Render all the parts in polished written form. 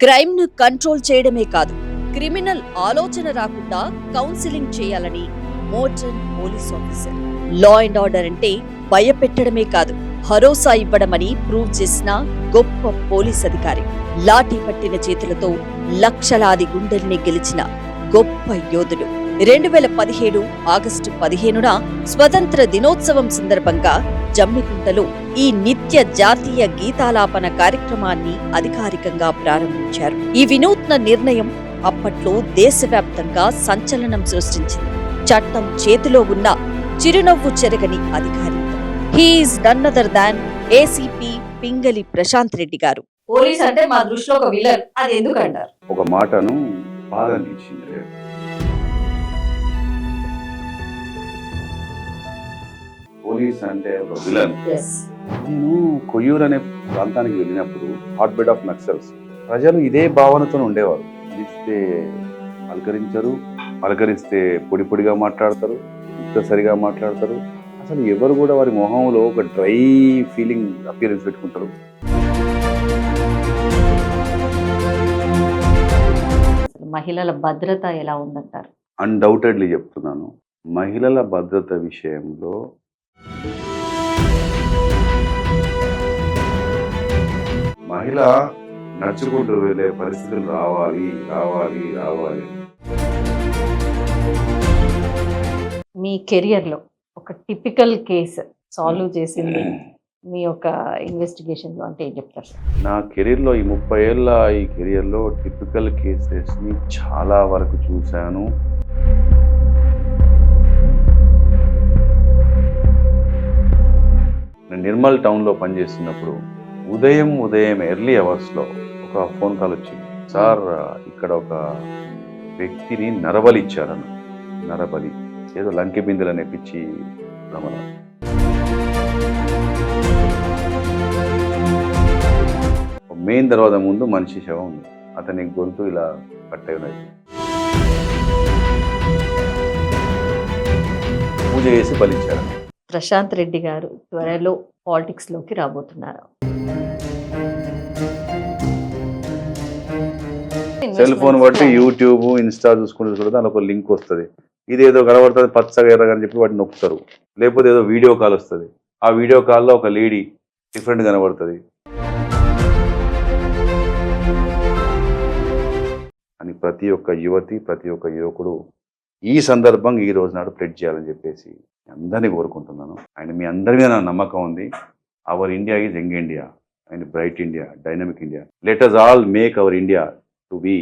Crime ను control చేయడమే కాదు, క్రిమినల్ ఆలోచన రాకుండా కౌన్సిలింగ్ చేయాలని modern police officer. Law and order అంటే భయపెట్టడమే కాదు, భరోసా ఇవ్వడమని ప్రూవ్ చేసిన గొప్ప పోలీస్ అధికారి. లాఠీ పట్టిన చేతులతో లక్షలాది గుండెల్ని గెలిచిన గొప్ప యోధుడు. 2017 ఆగస్టు 15న స్వతంత్ర దినోత్సవం సందర్భంగా జమ్మికుంటలో ఈ నిత్య జాతీయ గీతాలాపన కార్యక్రమాన్ని అధికారికంగా ప్రారంభించారు. ఈ వినూత్న నిర్ణయం అప్పట్లో దేశవ్యాప్తంగా సంచలనం సృష్టించింది. చట్టం చేతిలో ఉన్న చిరునవ్వు చెరగని అధికారి. He is none other than ACP Pingali Prashanth Reddy garu. Police అంటే మా దృష్టిలో ఒక విలన్, అది ఎందుకంటారు? ఒక మాటను బాగా అనిపించింది. పోలీస్ అంటే ఒక విలన్. నేను కొయ్యూరు అనే ప్రాంతానికి వెళ్ళినప్పుడు హాట్ బెడ్ ఆఫ్ నక్సల్స్, ప్రజలు ఇదే భావనతో ఉండేవారు. పిలిస్తే పలకరించరు, పలకరిస్తే పొడి పొడిగా మాట్లాడతారు, సరిగా మాట్లాడతారు. అసలు ఎవరు కూడా వారి మొహంలో ఒక డ్రై ఫీలింగ్ అపియరెన్స్ పెట్టుకుంటారు. మహిళల భద్రత ఎలా ఉందంటారు? అన్డౌటెడ్లీ చెప్తున్నాను, మహిళల భద్రత విషయంలో మహిళ నడుచుకుంటూ వెళ్ళే పరిస్థితులు రావాలి రావాలి రావాలి. మీ కెరియర్ లో ఒక టిపికల్ కేసు సాల్వ్ చేసింది మీ యొక్క ఇన్వెస్టిగేషన్ లో అంటే ఏం చెప్తారు? నా కెరీర్లో ఈ 30 ఏళ్ళ ఈ కెరియర్లో టిపికల్ కేసెస్ని చాలా వరకు చూశాను. నేను నిర్మల్ టౌన్లో పనిచేస్తున్నప్పుడు ఉదయం ఎర్లీ అవర్స్లో ఒక ఫోన్ కాల్ వచ్చింది. సార్, ఇక్కడ ఒక వ్యక్తిని నరబలి ఇచ్చారన్న. నరబలి ఏదో లంకె బిందెలు అనే పిచ్చి భ్రమణ. మెయిన్ దర్వాజా ముందు మనిషి శవం ఉంది, అతని గొంతు ఇలా కట్టయి ఉన్నది. పూజ చేసి బలిచ్చారు. ప్రశాంత్ రెడ్డి గారు త్వరలో పాలిటిక్స్ లోకి రాబోతున్నారు. సెల్ ఫోన్ బట్టి యూట్యూబ్, ఇన్స్టా చూసుకుంటే కూడా దాని ఒక లింక్ వస్తుంది. ఇదేదో కనబడుతుంది పచ్చగా ఎర్రగని చెప్పి వాటిని నొక్కుతారు. లేకపోతే ఏదో వీడియో కాల్ వస్తుంది, ఆ వీడియో కాల్లో ఒక లేడీ డిఫరెంట్ కనబడుతుంది అని ప్రతి ఒక్క యువతి, ప్రతి ఒక్క యువకుడు ఈ సందర్భంగా ఈ రోజు నాడు ప్రెడ్ చేయాలని చెప్పేసి అందరినీ కోరుకుంటున్నాను. అండ్ మీ అందరి మీద నా నమ్మకం ఉంది. Our India is young India and bright India, dynamic India. Let us all make our India to be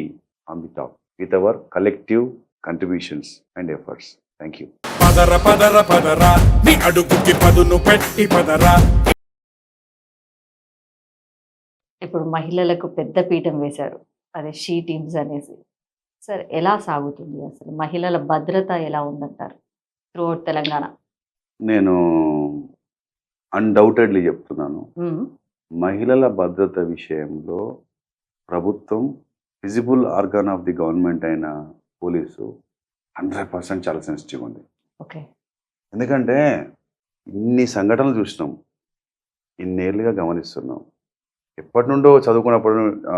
on the top with our collective contributions and efforts. Thank you. Padara Padara పదరా నీ అడుగుకి పదును పెట్టి పదరా. ఇప్పుడు మహిళలకు పెద్ద పీఠం వేశారు, అదే షీ టీమ్స్ అనేసి. సార్, ఎలా సాగుతుంది అసలు? మహిళల భద్రత ఎలా ఉందంటారు త్రూఅవుట్ తెలంగాణ? నేను అన్డౌటెడ్లీ చెప్తున్నాను, మహిళల భద్రత విషయంలో ప్రభుత్వం, visible organ of the government అయిన పోలీసు 100% చాలా సెన్సిటివ్ ఉంది. ఓకే. ఎందుకంటే ఇన్ని సంఘటనలు చూసినాం, ఇన్నేళ్ళుగా గమనిస్తున్నాం. ఎప్పటి నుండో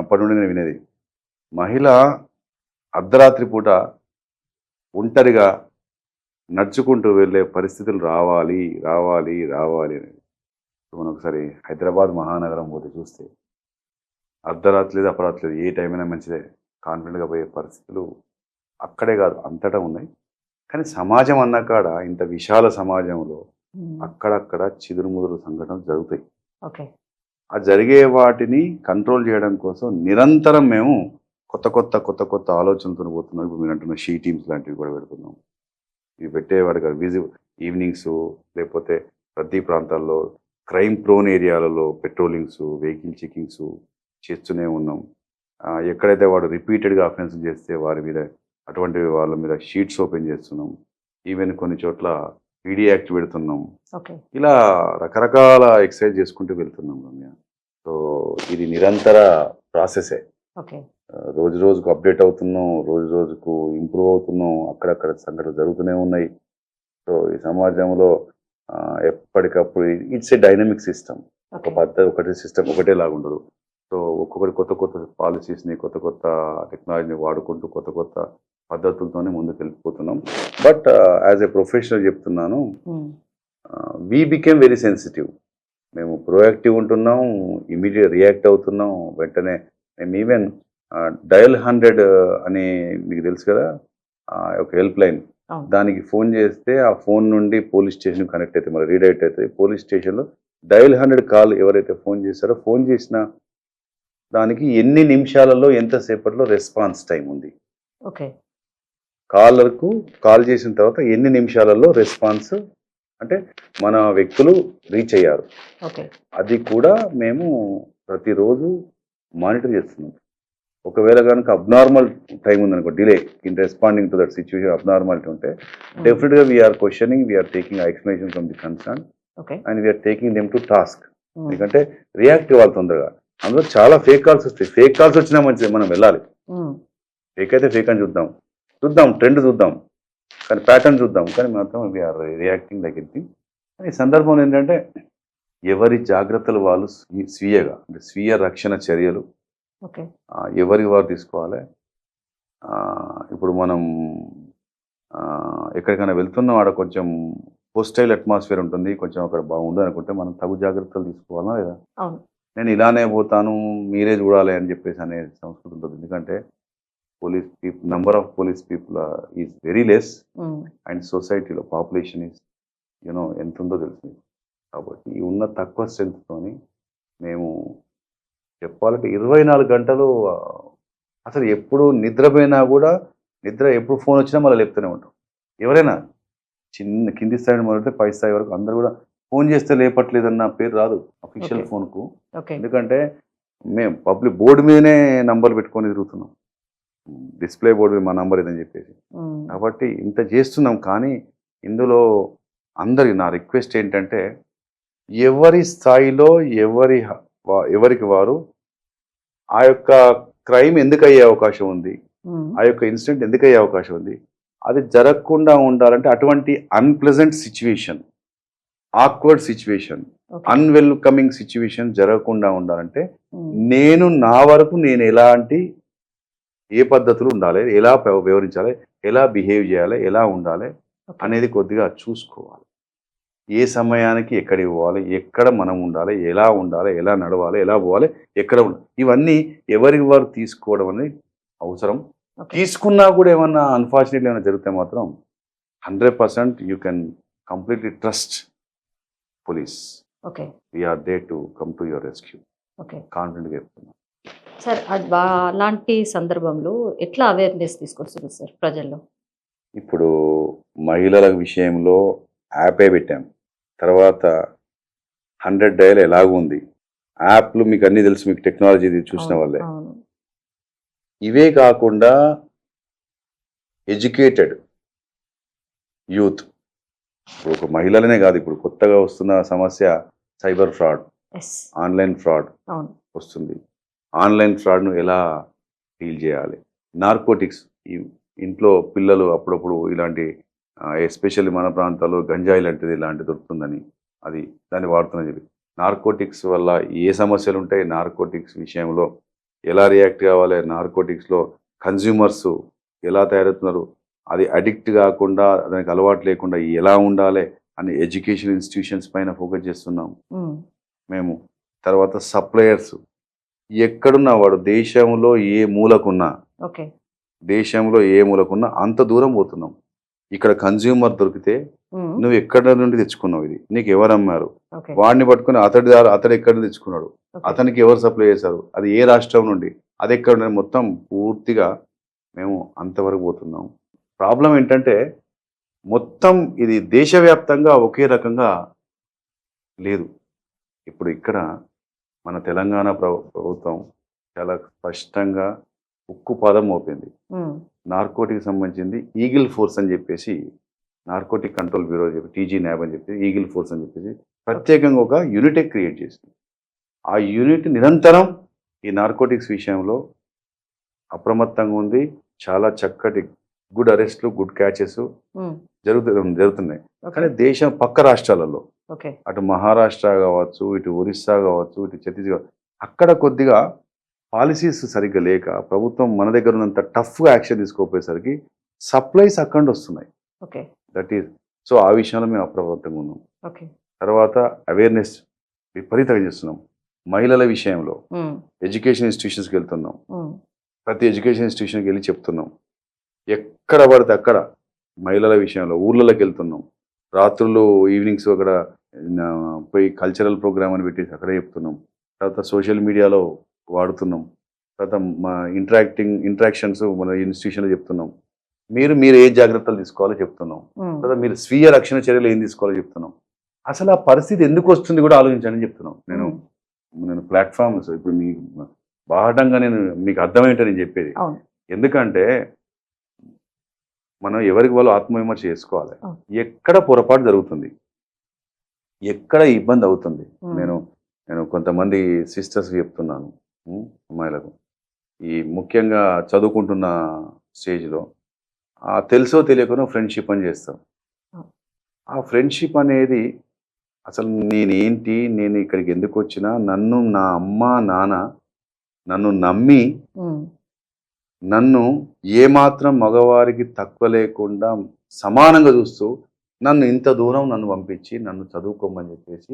అప్పటి నుండి నేను వినేది, మహిళ అర్ధరాత్రి పూట ఒంటరిగా నడుచుకుంటూ వెళ్ళే పరిస్థితులు రావాలి రావాలి రావాలి అనేది. మనం ఒకసారి హైదరాబాద్ మహానగరం పోతే చూస్తే అర్ధరాత్రి లేదు, అపరాత్రి లేదు, ఏ టైం అయినా మంచిదే, కాన్ఫిడెంట్గా పోయే పరిస్థితులు అక్కడే కాదు అంతటా ఉన్నాయి. కానీ సమాజం అన్నకాడ, ఇంత విశాల సమాజంలో అక్కడక్కడ చిదురుముదురు సంఘటనలు జరుగుతాయి. ఓకే. ఆ జరిగే వాటిని కంట్రోల్ చేయడం కోసం నిరంతరం మేము కొత్త కొత్త ఆలోచనలతో పోతున్నాం. ఇప్పుడు మీరు అంటున్న షీ టీమ్స్ లాంటివి కూడా పెడుతున్నాం. ఇవి పెట్టేవాడు కాదు, ఈవినింగ్స్ లేకపోతే ప్రతి ప్రాంతాల్లో క్రైమ్ ప్రోన్ ఏరియాలలో పెట్రోలింగ్స్, వెహికల్ చెకింగ్స్ చేస్తూనే ఉన్నాం. ఎక్కడైతే వాడు రిపీటెడ్గా అఫెన్స్ చేస్తే వారి మీద, అటువంటి వాళ్ళ మీద షీట్స్ ఓపెన్ చేస్తున్నాం. ఈవెన్ కొన్ని చోట్ల పీడీ యాక్ట్ పెడుతున్నాం. ఇలా రకరకాల ఎక్సర్సైజ్ చేసుకుంటూ వెళ్తున్నాం రమ్య. సో ఇది నిరంతర ప్రాసెసే. రోజు రోజుకు అప్డేట్ అవుతున్నాం, రోజు రోజుకు ఇంప్రూవ్ అవుతున్నాం. అక్కడక్కడ సంఘటనలు జరుగుతూనే ఉన్నాయి. సో ఈ సమాజంలో ఎప్పటికప్పుడు ఇట్స్ ఏ డైనమిక్ సిస్టమ్. ఒక పద్ధతి, ఒకటి సిస్టమ్ ఒకటే లాగుండదు. సో ఒక్కొక్కటి కొత్త కొత్త పాలసీస్ని కొత్త కొత్త టెక్నాలజీని వాడుకుంటూ కొత్త కొత్త పద్ధతులతోనే ముందుకు వెళ్ళిపోతున్నాం. బట్ యాజ్ ఎ ప్రొఫెషనల్ చెప్తున్నాను, వీ బికేమ్ వెరీ సెన్సిటివ్. మేము ప్రోయాక్టివ్ ఉంటున్నాం, ఇమీడియట్ రియాక్ట్ అవుతున్నాం వెంటనే. మేము ఈవెన్ డయల్ 100 అని మీకు తెలుసు కదా, ఒక హెల్ప్ లైన్, అవును. దానికి ఫోన్ చేస్తే ఆ ఫోన్ నుండి పోలీస్ స్టేషన్ కనెక్ట్ అవుతుంది, మరి రీడైరెక్ట్ అవుతుంది. పోలీస్ స్టేషన్లో డయల్ 100 కాల్ ఎవరైతే ఫోన్ చేస్తారో ఫోన్ చేసిన దానికి ఎన్ని నిమిషాలలో ఎంతసేపట్లో రెస్పాన్స్ టైం ఉంది, ఓకే, కాలర్కు కాల్ చేసిన తర్వాత ఎన్ని నిమిషాలలో రెస్పాన్స్, అంటే మన వ్యక్తులు రీచ్ అయ్యారు. ఓకే, అది కూడా మేము ప్రతిరోజు మానిటర్ చేస్తున్నాం. ఒకవేళ కనుక అబ్నార్మల్ టైం ఉందనుకో, delay in responding to that situation abnormality ఉంటే డెఫినెట్గా we are questioning, we are taking explanation from the concern okay, and we are taking them to task. ఎందుకంటే రియాక్ట్ అవ్వాలి తొందరగా. అందులో చాలా ఫేక్ కాల్స్ వస్తాయి. ఫేక్ కాల్స్ వచ్చినా మంచిది, మనం వెళ్ళాలి. ఫేక్ అయితే ఫేక్ అని చూద్దాం ట్రెండ్ చూద్దాం, కానీ ప్యాటర్న్ చూద్దాం, కానీ మాత్రం వీఆర్ రియాక్టింగ్ లైక్ ఎనీథింగ్. ఈ సందర్భంలో ఏంటంటే ఎవరి జాగ్రత్తలు వాళ్ళు స్వీయగా, అంటే స్వీయ రక్షణ చర్యలు ఓకే, ఎవరికి వారు తీసుకోవాలి. ఇప్పుడు మనం ఎక్కడికైనా వెళ్తున్నాం, ఆడ కొంచెం హోస్టైల్ అట్మాస్ఫియర్ ఉంటుంది, కొంచెం అక్కడ బాగుండదు అనుకుంటే మనం తగు జాగ్రత్తలు తీసుకోవాలా లేదా? అవును. నేను ఇలానే పోతాను మీరే చూడాలి అని చెప్పేసి అనే సంస్కృతి ఉంటుంది. ఎందుకంటే police people, number of police people is very less and సొసైటీలో పాపులేషన్ ఈజ్ ఎంత ఉందో తెలుస్తుంది. కాబట్టి ఈ ఉన్న తక్కువ స్ట్రెంగ్త్తోని మేము చెప్పాలంటే 24 గంటలు అసలు ఎప్పుడు నిద్రపోయినా కూడా, నిద్ర ఎప్పుడు ఫోన్ వచ్చినా మళ్ళీ లేపుతూనే ఉంటాం. ఎవరైనా చిన్న కింది స్థాయి మొదలైతే పై స్థాయి వరకు అందరూ కూడా ఫోన్ చేస్తే లేపట్లేదన్న పేరు రాదు అఫీషియల్ ఫోన్కు. ఎందుకంటే మేము పబ్లిక్ బోర్డు మీదనే నంబర్ పెట్టుకొని తిరుగుతున్నాం, డిస్ప్లే బోర్డు మీద మా నంబర్ ఇదని చెప్పేసి. కాబట్టి ఇంత చేస్తున్నాం, కానీ ఇందులో అందరి నా రిక్వెస్ట్ ఏంటంటే ఎవరి స్థాయిలో ఎవరికి వారు ఆ యొక్క క్రైమ్ ఎందుకు అయ్యే అవకాశం ఉంది, ఆ యొక్క ఇన్సిడెంట్ ఎందుకు అయ్యే అవకాశం ఉంది, అది జరగకుండా ఉండాలంటే అటువంటి unpleasant situation, awkward situation, unwelcoming situation జరగకుండా ఉండాలంటే నేను నా వరకు నేను ఎలాంటి ఏ పద్ధతులు ఉండాలి, ఎలా వివరించాలి, ఎలా బిహేవ్ చేయాలి, ఎలా ఉండాలి అనేది కొద్దిగా చూసుకోవాలి. ఏ సమయానికి ఎక్కడికి పోవాలి, ఎక్కడ మనం ఉండాలి, ఎలా నడవాలి, ఎలా పోవాలి, ఎక్కడ ఉండాలి, ఇవన్నీ ఎవరికి వారు తీసుకోవడం అనేది అవసరం. తీసుకున్నా కూడా ఏమన్నా అన్ఫార్చునేట్లీ ఏమైనా జరిగితే మాత్రం 100% you can completely trust police. Okay, we are there to come to your rescue. Okay, కాన్ఫిడెంట్గా చెప్తున్నాను సార్. అలాంటి సందర్భంలో ఎట్లా అవేర్నెస్ తీసుకొస్తుంది సార్ ప్రజల్లో? ఇప్పుడు మహిళల విషయంలో యాపే పెట్టాం, తర్వాత 100 డయల్ ఎలాగుంది, యాప్లు మీకు అన్నీ తెలుసు, మీకు టెక్నాలజీ చూసిన వాళ్ళే. ఇవే కాకుండా ఎడ్యుకేటెడ్ యూత్, ఇప్పుడు ఒక మహిళలనే కాదు, ఇప్పుడు కొత్తగా వస్తున్న సమస్య సైబర్ ఫ్రాడ్, ఆన్లైన్ ఫ్రాడ్ వస్తుంది. ఆన్లైన్ ఫ్రాడ్ను ఎలా డీల్ చేయాలి, నార్కోటిక్స్, ఈ ఇంట్లో పిల్లలు అప్పుడప్పుడు ఇలాంటి ఎస్పెషల్లీ మన ప్రాంతాల్లో గంజాయి లాంటిది ఇలాంటిది దొరుకుతుందని దాన్ని వాడుతుందని చెప్పి, నార్కోటిక్స్ వల్ల ఏ సమస్యలు ఉంటాయి, నార్కోటిక్స్ విషయంలో ఎలా రియాక్ట్ కావాలి, నార్కోటిక్స్లో కన్జ్యూమర్స్ ఎలా తయారవుతున్నారు, అది అడిక్ట్ కాకుండా దానికి అలవాటు లేకుండా ఎలా ఉండాలి అని ఎడ్యుకేషన్ ఇన్స్టిట్యూషన్స్ పైన ఫోకస్ చేస్తున్నాం మేము. తర్వాత సప్లయర్స్, ఎక్కడున్నా వాడు దేశంలో ఏ మూలకున్నా అంత దూరం పోతున్నాం. ఇక్కడ కన్జ్యూమర్ దొరికితే నువ్వు ఎక్కడ నుండి తెచ్చుకున్నావు, ఇది నీకు ఎవరు అమ్మారు, వాడిని పట్టుకుని అతడు ఎక్కడ తెచ్చుకున్నాడు, అతనికి ఎవరు సప్లై చేశారు, అది ఏ రాష్ట్రం నుండి, అది ఎక్కడ, మొత్తం పూర్తిగా మేము అంతవరకు పోతున్నాం. ప్రాబ్లం ఏంటంటే మొత్తం ఇది దేశవ్యాప్తంగా ఒకే రకంగా లేదు. ఇప్పుడు ఇక్కడ మన తెలంగాణ ప్రభుత్వం చాలా స్పష్టంగా ఉక్కు పదం మోపింది. నార్కోటిక్ సంబంధించింది ఈగిల్ ఫోర్స్ అని చెప్పేసి, నార్కోటిక్ కంట్రోల్ బ్యూరో చెప్పి టీజీ న్యాబ్ అని చెప్పి ఈగిల్ ఫోర్స్ అని చెప్పేసి ప్రత్యేకంగా ఒక యూనిటే క్రియేట్ చేసింది. ఆ యూనిట్ నిరంతరం ఈ నార్కోటిక్స్ విషయంలో అప్రమత్తంగా ఉంది. చాలా చక్కటి గుడ్ అరెస్ట్లు, గుడ్ క్యాచెస్ జరుగుతున్నాయి. కానీ దేశం పక్క రాష్ట్రాలలో, అటు మహారాష్ట్ర కావచ్చు, ఇటు ఒరిస్సా కావచ్చు, ఇటు ఛత్తీస్గఢ్, అక్కడ కొద్దిగా పాలసీస్ సరిగ్గా లేక ప్రభుత్వం మన దగ్గర ఉన్నంత టఫ్గా యాక్షన్ తీసుకోపోయేసరికి సప్లైస్ అక్కడ వస్తున్నాయి. ఓకే. దట్ ఈస్ సో ఆ విషయంలో మేము అప్రమత్తంగా ఉన్నాం. ఓకే. తర్వాత అవేర్నెస్ విపరీతంగా చేస్తున్నాం. మహిళల విషయంలో ఎడ్యుకేషన్ ఇన్స్టిట్యూషన్స్కి వెళ్తున్నాం. ప్రతి ఎడ్యుకేషన్ ఇన్స్టిట్యూషన్కి వెళ్ళి చెప్తున్నాం. ఎక్కడ పడితే అక్కడ మహిళల విషయంలో ఊర్లలోకి వెళ్తున్నాం. రాత్రులు ఈవినింగ్స్ అక్కడ పోయి కల్చరల్ ప్రోగ్రామ్ అని పెట్టేసి అక్కడే చెప్తున్నాం. తర్వాత సోషల్ మీడియాలో వాడుతున్నాం. తర్వాత మా ఇంటరాక్షన్స్ మన ఇన్స్టిట్యూషన్లో చెప్తున్నాం. మీరు ఏ జాగ్రత్తలు తీసుకోవాలో చెప్తున్నాం. తర్వాత మీరు స్వీయ రక్షణ చర్యలు ఏం తీసుకోవాలో చెప్తున్నాం. అసలు ఆ పరిస్థితి ఎందుకు వస్తుంది కూడా ఆలోచించండి చెప్తున్నాం. నేను ప్లాట్ఫామ్స్ ఇప్పుడు మీకు బాహటంగా నేను మీకు అర్థమేంటో నేను చెప్పేది. ఎందుకంటే మనం ఎవరికి వాళ్ళు ఆత్మవిమర్శ చేసుకోవాలి. ఎక్కడ పొరపాటు జరుగుతుంది, ఎక్కడ ఇబ్బంది అవుతుంది. నేను కొంతమంది సిస్టర్స్కి చెప్తున్నాను, అమ్మాయిలకు, ఈ ముఖ్యంగా చదువుకుంటున్న స్టేజ్లో తెలుసో తెలియకుండా ఫ్రెండ్షిప్ అని చేస్తాం. ఆ ఫ్రెండ్షిప్ అనేది అసలు నేనేంటి, నేను ఇక్కడికి ఎందుకు వచ్చినా, నన్ను నా అమ్మ నాన్న నన్ను నమ్మి నన్ను ఏమాత్రం మగవారికి తక్కువ లేకుండా సమానంగా చూస్తూ నన్ను ఇంత దూరం నన్ను పంపించి నన్ను చదువుకోమని చెప్పేసి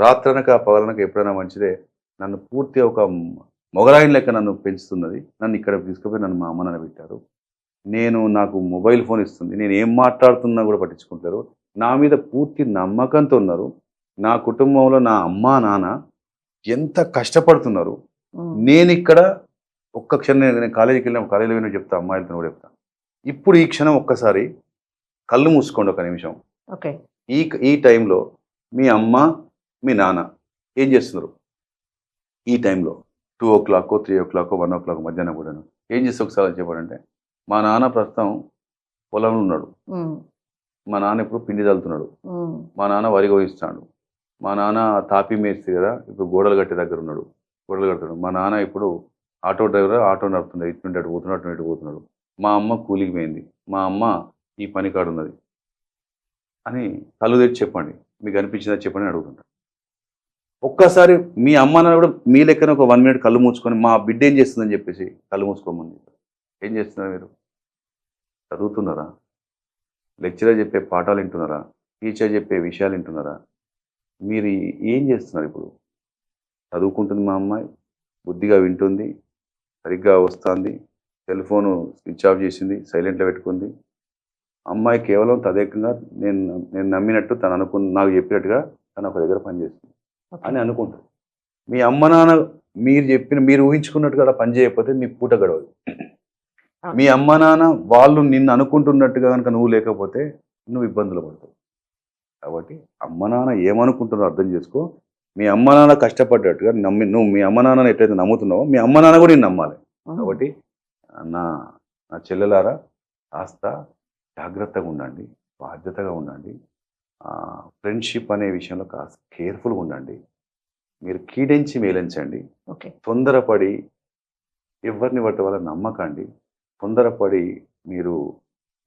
రాత్రనక పగలనక ఎప్పుడైనా మంచిదే నన్ను పూర్తిగా ఒక మొగరాయిని లెక్క నన్ను పెంచుతున్నది. నన్ను ఇక్కడ తీసుకుపోయి నన్ను మా అమ్మ నాన్న పెట్టారు. నాకు మొబైల్ ఫోన్ ఇస్తుంది, నేను ఏం మాట్లాడుతున్నా కూడా పట్టించుకుంటారు. నా మీద పూర్తి నమ్మకంతో ఉన్నారు. నా కుటుంబంలో నా అమ్మ నాన్న ఎంత కష్టపడుతున్నారు. నేను ఇక్కడ ఒక్క క్షణం నేను కాలేజీకి వెళ్ళిన కాలేజీలో విన్నా చెప్తా, అమ్మాయిలతో కూడా చెప్తా. ఇప్పుడు ఈ క్షణం ఒక్కసారి కళ్ళు మూసుకోండి ఒక నిమిషం. ఓకే. ఈ టైంలో మీ అమ్మ మీ నాన్న ఏం చేస్తున్నారు? ఈ టైంలో 2 o'clock 3 o'clock 1 o'clock మధ్యాహ్నం కూడా ఏం చేస్తే ఒకసారి చెప్పాడంటే, మా నాన్న ప్రస్తుతం పొలంలో ఉన్నాడు, మా నాన్న ఇప్పుడు పిండి చల్లుతున్నాడు, మా నాన్న వరి కోయిస్తాడు, మా నాన్న తాపి మేస్త్రి కదా ఇప్పుడు గోడలు కట్టే దగ్గర ఉన్నాడు, గోడలు కడుతున్నాడు, మా నాన్న ఇప్పుడు ఆటో డ్రైవర్ ఆటో నడుపుతున్నాడు, ఇటు అటు పోతున్నాడు, అటు ఇటు పోతున్నాడు, మా అమ్మ కూలికి పోయింది, మా అమ్మ ఈ పని కాడు ఉన్నది అని కళ్ళు తెచ్చి చెప్పండి, మీకు అనిపించిందా చెప్పండి అడుగుతుంటారు. ఒక్కసారి మీ అమ్మ నాన్న కూడా మీ లెక్కన ఒక 1 minute కళ్ళు మూసుకొని మా బిడ్డ ఏం చేస్తుందని చెప్పేసి కళ్ళు మూసుకోమని. ఏం చేస్తున్నారు మీరు? చదువుతున్నారా? లెక్చరర్ చెప్పే పాఠాలు వింటున్నారా? టీచర్ చెప్పే విషయాలు వింటున్నారా? మీరు ఏం చేస్తున్నారు? ఇప్పుడు చదువుకుంటుంది మా అమ్మాయి, బుద్ధిగా వింటుంది, సరిగ్గా వస్తుంది, సెల్ ఫోను స్విచ్ ఆఫ్ చేసింది, సైలెంట్లో పెట్టుకుంది. అమ్మాయి కేవలం తదేకంగా నేను నమ్మినట్టు తను నాకు చెప్పినట్టుగా తను ఒక దగ్గర పనిచేస్తుంది అని అనుకుంటుంది. మీ అమ్మ నాన్న మీరు ఊహించుకున్నట్టుగా అలా పని చేయకపోతే మీ పూట గడవదు. మీ అమ్మ నాన్న వాళ్ళు నిన్ను అనుకుంటున్నట్టుగా కనుక నువ్వు లేకపోతే నువ్వు ఇబ్బందులు పడతావు. కాబట్టి అమ్మ నాన్న ఏమనుకుంటున్నారో అర్థం చేసుకో. మీ అమ్మ నాన్న కష్టపడ్డట్టుగా నువ్వు మీ అమ్మ నాన్నని ఎట్లయితే నమ్ముతున్నావో మీ అమ్మ నాన్న కూడా నేను నమ్మాలి. కాబట్టి నా చెల్లెలారా కాస్త జాగ్రత్తగా ఉండండి, బాధ్యతగా ఉండండి. ఫ్రెండ్షిప్ అనే విషయంలో కాస్త కేర్ఫుల్గా ఉండండి. మీరు కీడించి మేలించండి. తొందరపడి ఎవరిని పట్టే వాళ్ళ నమ్మకండి. తొందరపడి మీరు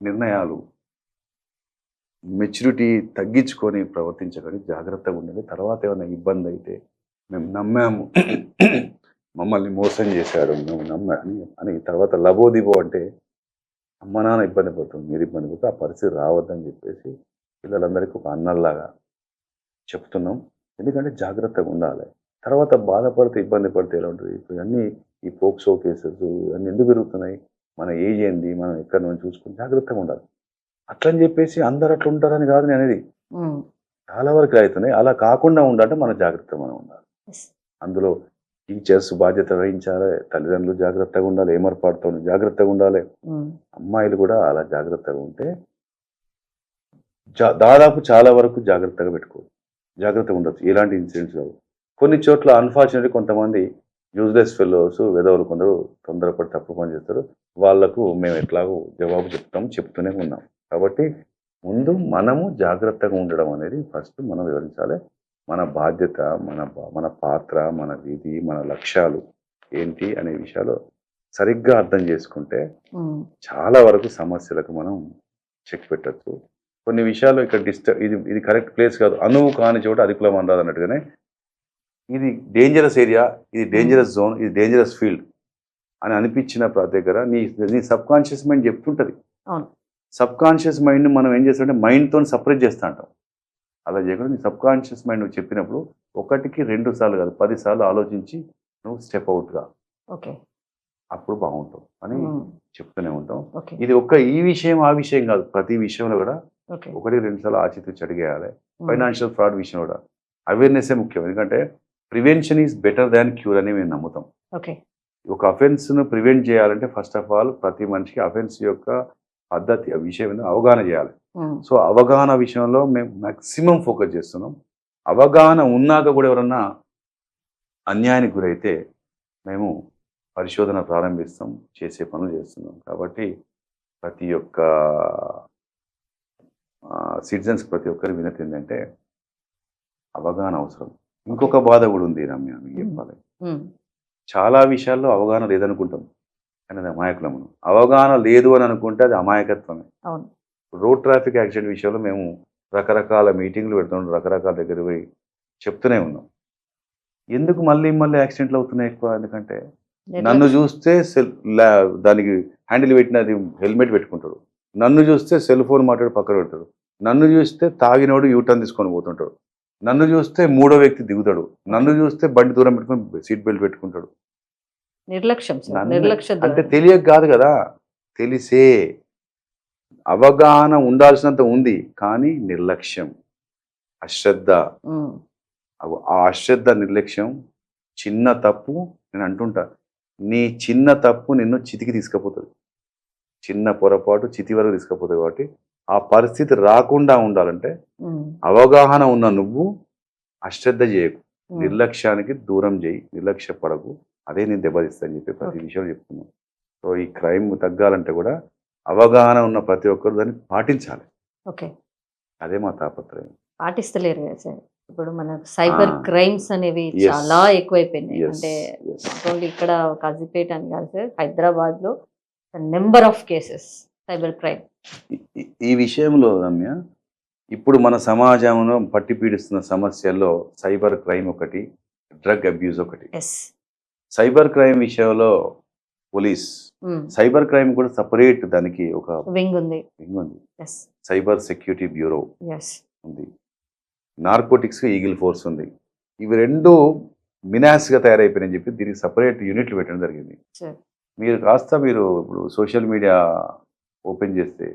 నిర్ణయాలు మెచ్యూరిటీ తగ్గించుకొని ప్రవర్తించకండి. జాగ్రత్తగా ఉండండి. తర్వాత ఏమైనా ఇబ్బంది అయితే మేము నమ్మాము, మమ్మల్ని మోసం చేశాడు, మేము అని తర్వాత లబోదిబో అంటే అమ్మ నాన్న ఇబ్బంది పడుతుంది, మీరు ఇబ్బంది పడుతుంది. ఆ పరిస్థితి రావద్దని చెప్పేసి పిల్లలందరికీ ఒక అన్నల్లాగా చెప్తున్నాం. ఎందుకంటే జాగ్రత్తగా ఉండాలి. తర్వాత బాధపడితే ఇబ్బంది పడితే ఎలా ఉంటుంది? ఇప్పుడు అన్నీ ఈ పోక్సో కేసెస్ ఇవన్నీ ఎందుకు పెరుగుతున్నాయి? మన ఏజ్ ఏంది, మనం ఎక్కడి నుంచి చూసుకుని జాగ్రత్తగా ఉండాలి. అట్లని చెప్పేసి అందరు అట్లా ఉంటారని కాదు నేను అనేది. చాలా వరకు అవుతున్నాయి. అలా కాకుండా ఉండాలంటే మన జాగ్రత్తగా మనం ఉండాలి. అందులో టీచర్స్ బాధ్యత వహించాలి, తల్లిదండ్రులు జాగ్రత్తగా ఉండాలి, ఏమర్పాటుతో జాగ్రత్తగా ఉండాలి, అమ్మాయిలు కూడా అలా జాగ్రత్తగా ఉంటే దాదాపు చాలా వరకు జాగ్రత్తగా పెట్టుకోవచ్చు, జాగ్రత్తగా ఉండొచ్చు. ఎలాంటి ఇన్సిడెంట్స్ కావు. కొన్ని చోట్ల అన్ఫార్చునేట్లీ కొంతమంది యూజ్లెస్ ఫెలోస్ వెధవులు కొందరు తొందరపడి తప్పు పని చేస్తారు. వాళ్లకు మేము ఎట్లాగో జవాబు చెప్తూనే ఉన్నాం. కాబట్టి ముందు మనము జాగ్రత్తగా ఉండడం అనేది ఫస్ట్ మనం వివరించాలి. మన బాధ్యత, మన పాత్ర, మన విధి, మన లక్ష్యాలు ఏంటి అనే విషయాలు సరిగ్గా అర్థం చేసుకుంటే చాలా వరకు సమస్యలకు మనం చెక్ పెట్టచ్చు. కొన్ని విషయాలు ఇక్కడ ఇది కరెక్ట్ ప్లేస్ కాదు, అనువు కాని చోట అధికులం అనరాదు అన్నట్టుగానే ఇది డేంజరస్ ఏరియా, ఇది డేంజరస్ జోన్, ఇది డేంజరస్ ఫీల్డ్ అని అనిపించిన ప్రతి దగ్గర నీ సబ్ కాన్షియస్ మైండ్ చెప్తుంటుంది. అవును. సబ్ కాన్షియస్ మైండ్ మనం ఏం చేస్తామంటే మైండ్తో సపరేట్ చేస్తూ ఉంటాం. అలా చేయకుండా నీ సబ్ కాన్షియస్ మైండ్ నువ్వు చెప్పినప్పుడు 1కి 2 సార్లు కాదు 10 సార్లు ఆలోచించి నువ్వు స్టెప్ అవుట్గా ఓకే. అప్పుడు బాగుంటావు అని చెప్తూనే ఉంటాం. ఓకే. ఇది ఈ విషయం ఆ విషయం కాదు, ప్రతి విషయంలో కూడా ఓకే. 1-2 సార్లు ఆచితూచి అడిగేయాలి. ఫైనాన్షియల్ ఫ్రాడ్ విషయం కూడా అవేర్నెస్సే ముఖ్యం. ఎందుకంటే prevention is better than cure అని మేము నమ్ముతాం. ఓకే. ఒక అఫెన్స్ను ప్రివెంట్ చేయాలంటే ఫస్ట్ ఆఫ్ ఆల్ ప్రతి మనిషికి అఫెన్స్ యొక్క పద్ధతి ఆ విషయం మీద అవగాహన చేయాలి. సో అవగాహన విషయంలో మేము మ్యాక్సిమం ఫోకస్ చేస్తున్నాం. అవగాహన ఉన్నాక కూడా ఎవరన్నా అన్యాయానికి గురైతే మేము పరిశోధన ప్రారంభిస్తాం, చేసే పనులు చేస్తున్నాం. కాబట్టి ప్రతి ఒక్క సిటిజన్స్ ప్రతి ఒక్కరి వినతి ఏంటంటే అవగాహన అవసరం. ఇంకొక బాధ కూడా ఉంది రమ్య, మీకు చెప్పాలి. చాలా విషయాల్లో అవగాహన లేదనుకుంటాం కానీ అది అమాయకులము. అవగాహన లేదు అని అనుకుంటే అది అమాయకత్వమే. రోడ్ ట్రాఫిక్ యాక్సిడెంట్ విషయంలో మేము రకరకాల మీటింగ్లు పెడుతున్నాం, రకరకాల దగ్గర పోయి చెప్తూనే ఉన్నాం. ఎందుకు మళ్ళీ యాక్సిడెంట్లు అవుతున్నాయి ఎక్కువ? ఎందుకంటే నన్ను చూస్తే దానికి హ్యాండిల్ పెట్టినది హెల్మెట్ పెట్టుకుంటాడు, నన్ను చూస్తే సెల్ ఫోన్ మాట్లాడి పక్కన పెడతాడు, నన్ను చూస్తే తాగినోడు యూటర్న్ తీసుకొని పోతుంటాడు, నన్ను చూస్తే 3వ వ్యక్తి దిగుతాడు, నన్ను చూస్తే బండి దూరం పెట్టుకొని సీట్ బెల్ట్ పెట్టుకుంటాడు. నిర్లక్ష్యం. అంటే తెలియక కాదు కదా, తెలిసే. అవగాహన ఉండాల్సినంత ఉంది కానీ నిర్లక్ష్యం, అశ్రద్ధ. ఆ అశ్రద్ధ నిర్లక్ష్యం చిన్న తప్పు. నేను అంటుంటా, నీ చిన్న తప్పు నిన్ను చితికి తీసుకుపోతుంది. చిన్న పొరపాటు చితి వరకు తీసుకుపోతుంది. కాబట్టి ఆ పరిస్థితి రాకుండా ఉండాలంటే అవగాహన ఉన్న నువ్వు అశ్రద్ధ చేయకు, నిర్లక్ష్యానికి దూరం చేయి, నిర్లక్ష్య పడకు. అదే నేను దెబ్బతీస్తాను చెప్పి ప్రతి విషయం చెప్తున్నాను. సో ఈ క్రైమ్ తగ్గాలంటే కూడా అవగాహన ఉన్న ప్రతి ఒక్కరు దాన్ని పాటించాలి. ఓకే. అదే మా తాపత్రయం. పాటిస్తలేరు కదా సార్. ఇప్పుడు మనకు సైబర్ క్రైమ్స్ అనేవి చాలా ఎక్కువైపోయినాయి. అంటే ఓన్లీ ఇక్కడ కాజీపేట అని కాదు సార్, హైదరాబాద్ లో number of cases cyber crime. ఈ విషయంలో రమ్య, ఇప్పుడు మన సమాజంలో పట్టి పీడిస్తున్న సమస్యల్లో సైబర్ క్రైమ్ ఒకటి, డ్రగ్ అబ్యూజ్ ఒకటి. సైబర్ క్రైమ్ విషయంలో పోలీస్, సైబర్ క్రైమ్ కూడా సపరేట్ దానికి ఒక వింగ్ ఉంది. సైబర్ సెక్యూరిటీ బ్యూరో ఉంది, నార్కోటిక్స్ ఈగిల్ ఫోర్స్ ఉంది. ఇవి రెండు మినాస్గా తయారైపోయినాయని చెప్పి దీనికి సపరేట్ యూనిట్లు పెట్టడం జరిగింది. మీరు ఇప్పుడు సోషల్ మీడియా ఓపెన్ చేస్తే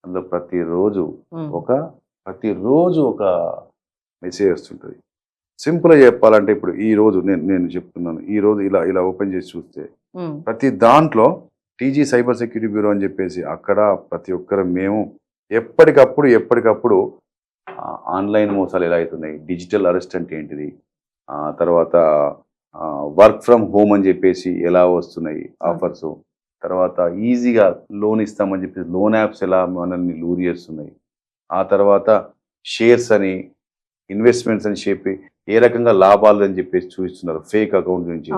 అందులో ప్రతిరోజు ఒక మెసేజ్ వస్తుంటుంది. సింపుల్గా చెప్పాలంటే ఇప్పుడు ఈ రోజు నేను చెప్తున్నాను, ఈ రోజు ఇలా ఓపెన్ చేసి చూస్తే ప్రతి దాంట్లో టీజీ సైబర్ సెక్యూరిటీ బ్యూరో అని చెప్పేసి అక్కడ ప్రతి ఒక్కరు మేము ఎప్పటికప్పుడు ఆన్లైన్ మోసాలు ఎలా అవుతున్నాయి, డిజిటల్ అరెస్ట్ అంటే ఏంటిది, తర్వాత వర్క్ ఫ్రమ్ హోమ్ అని చెప్పేసి ఎలా వస్తున్నాయి ఆఫర్స్, తర్వాత ఈజీగా లోన్ ఇస్తామని చెప్పేసి లోన్ యాప్స్ ఎలా మనల్ని లూర్ చేస్తున్నాయి, ఆ తర్వాత షేర్స్ అని ఇన్వెస్ట్మెంట్స్ అని చెప్పి ఏ రకంగా లాభాలు అని చెప్పేసి చూపిస్తున్నారు ఫేక్ అకౌంట్ నుంచి,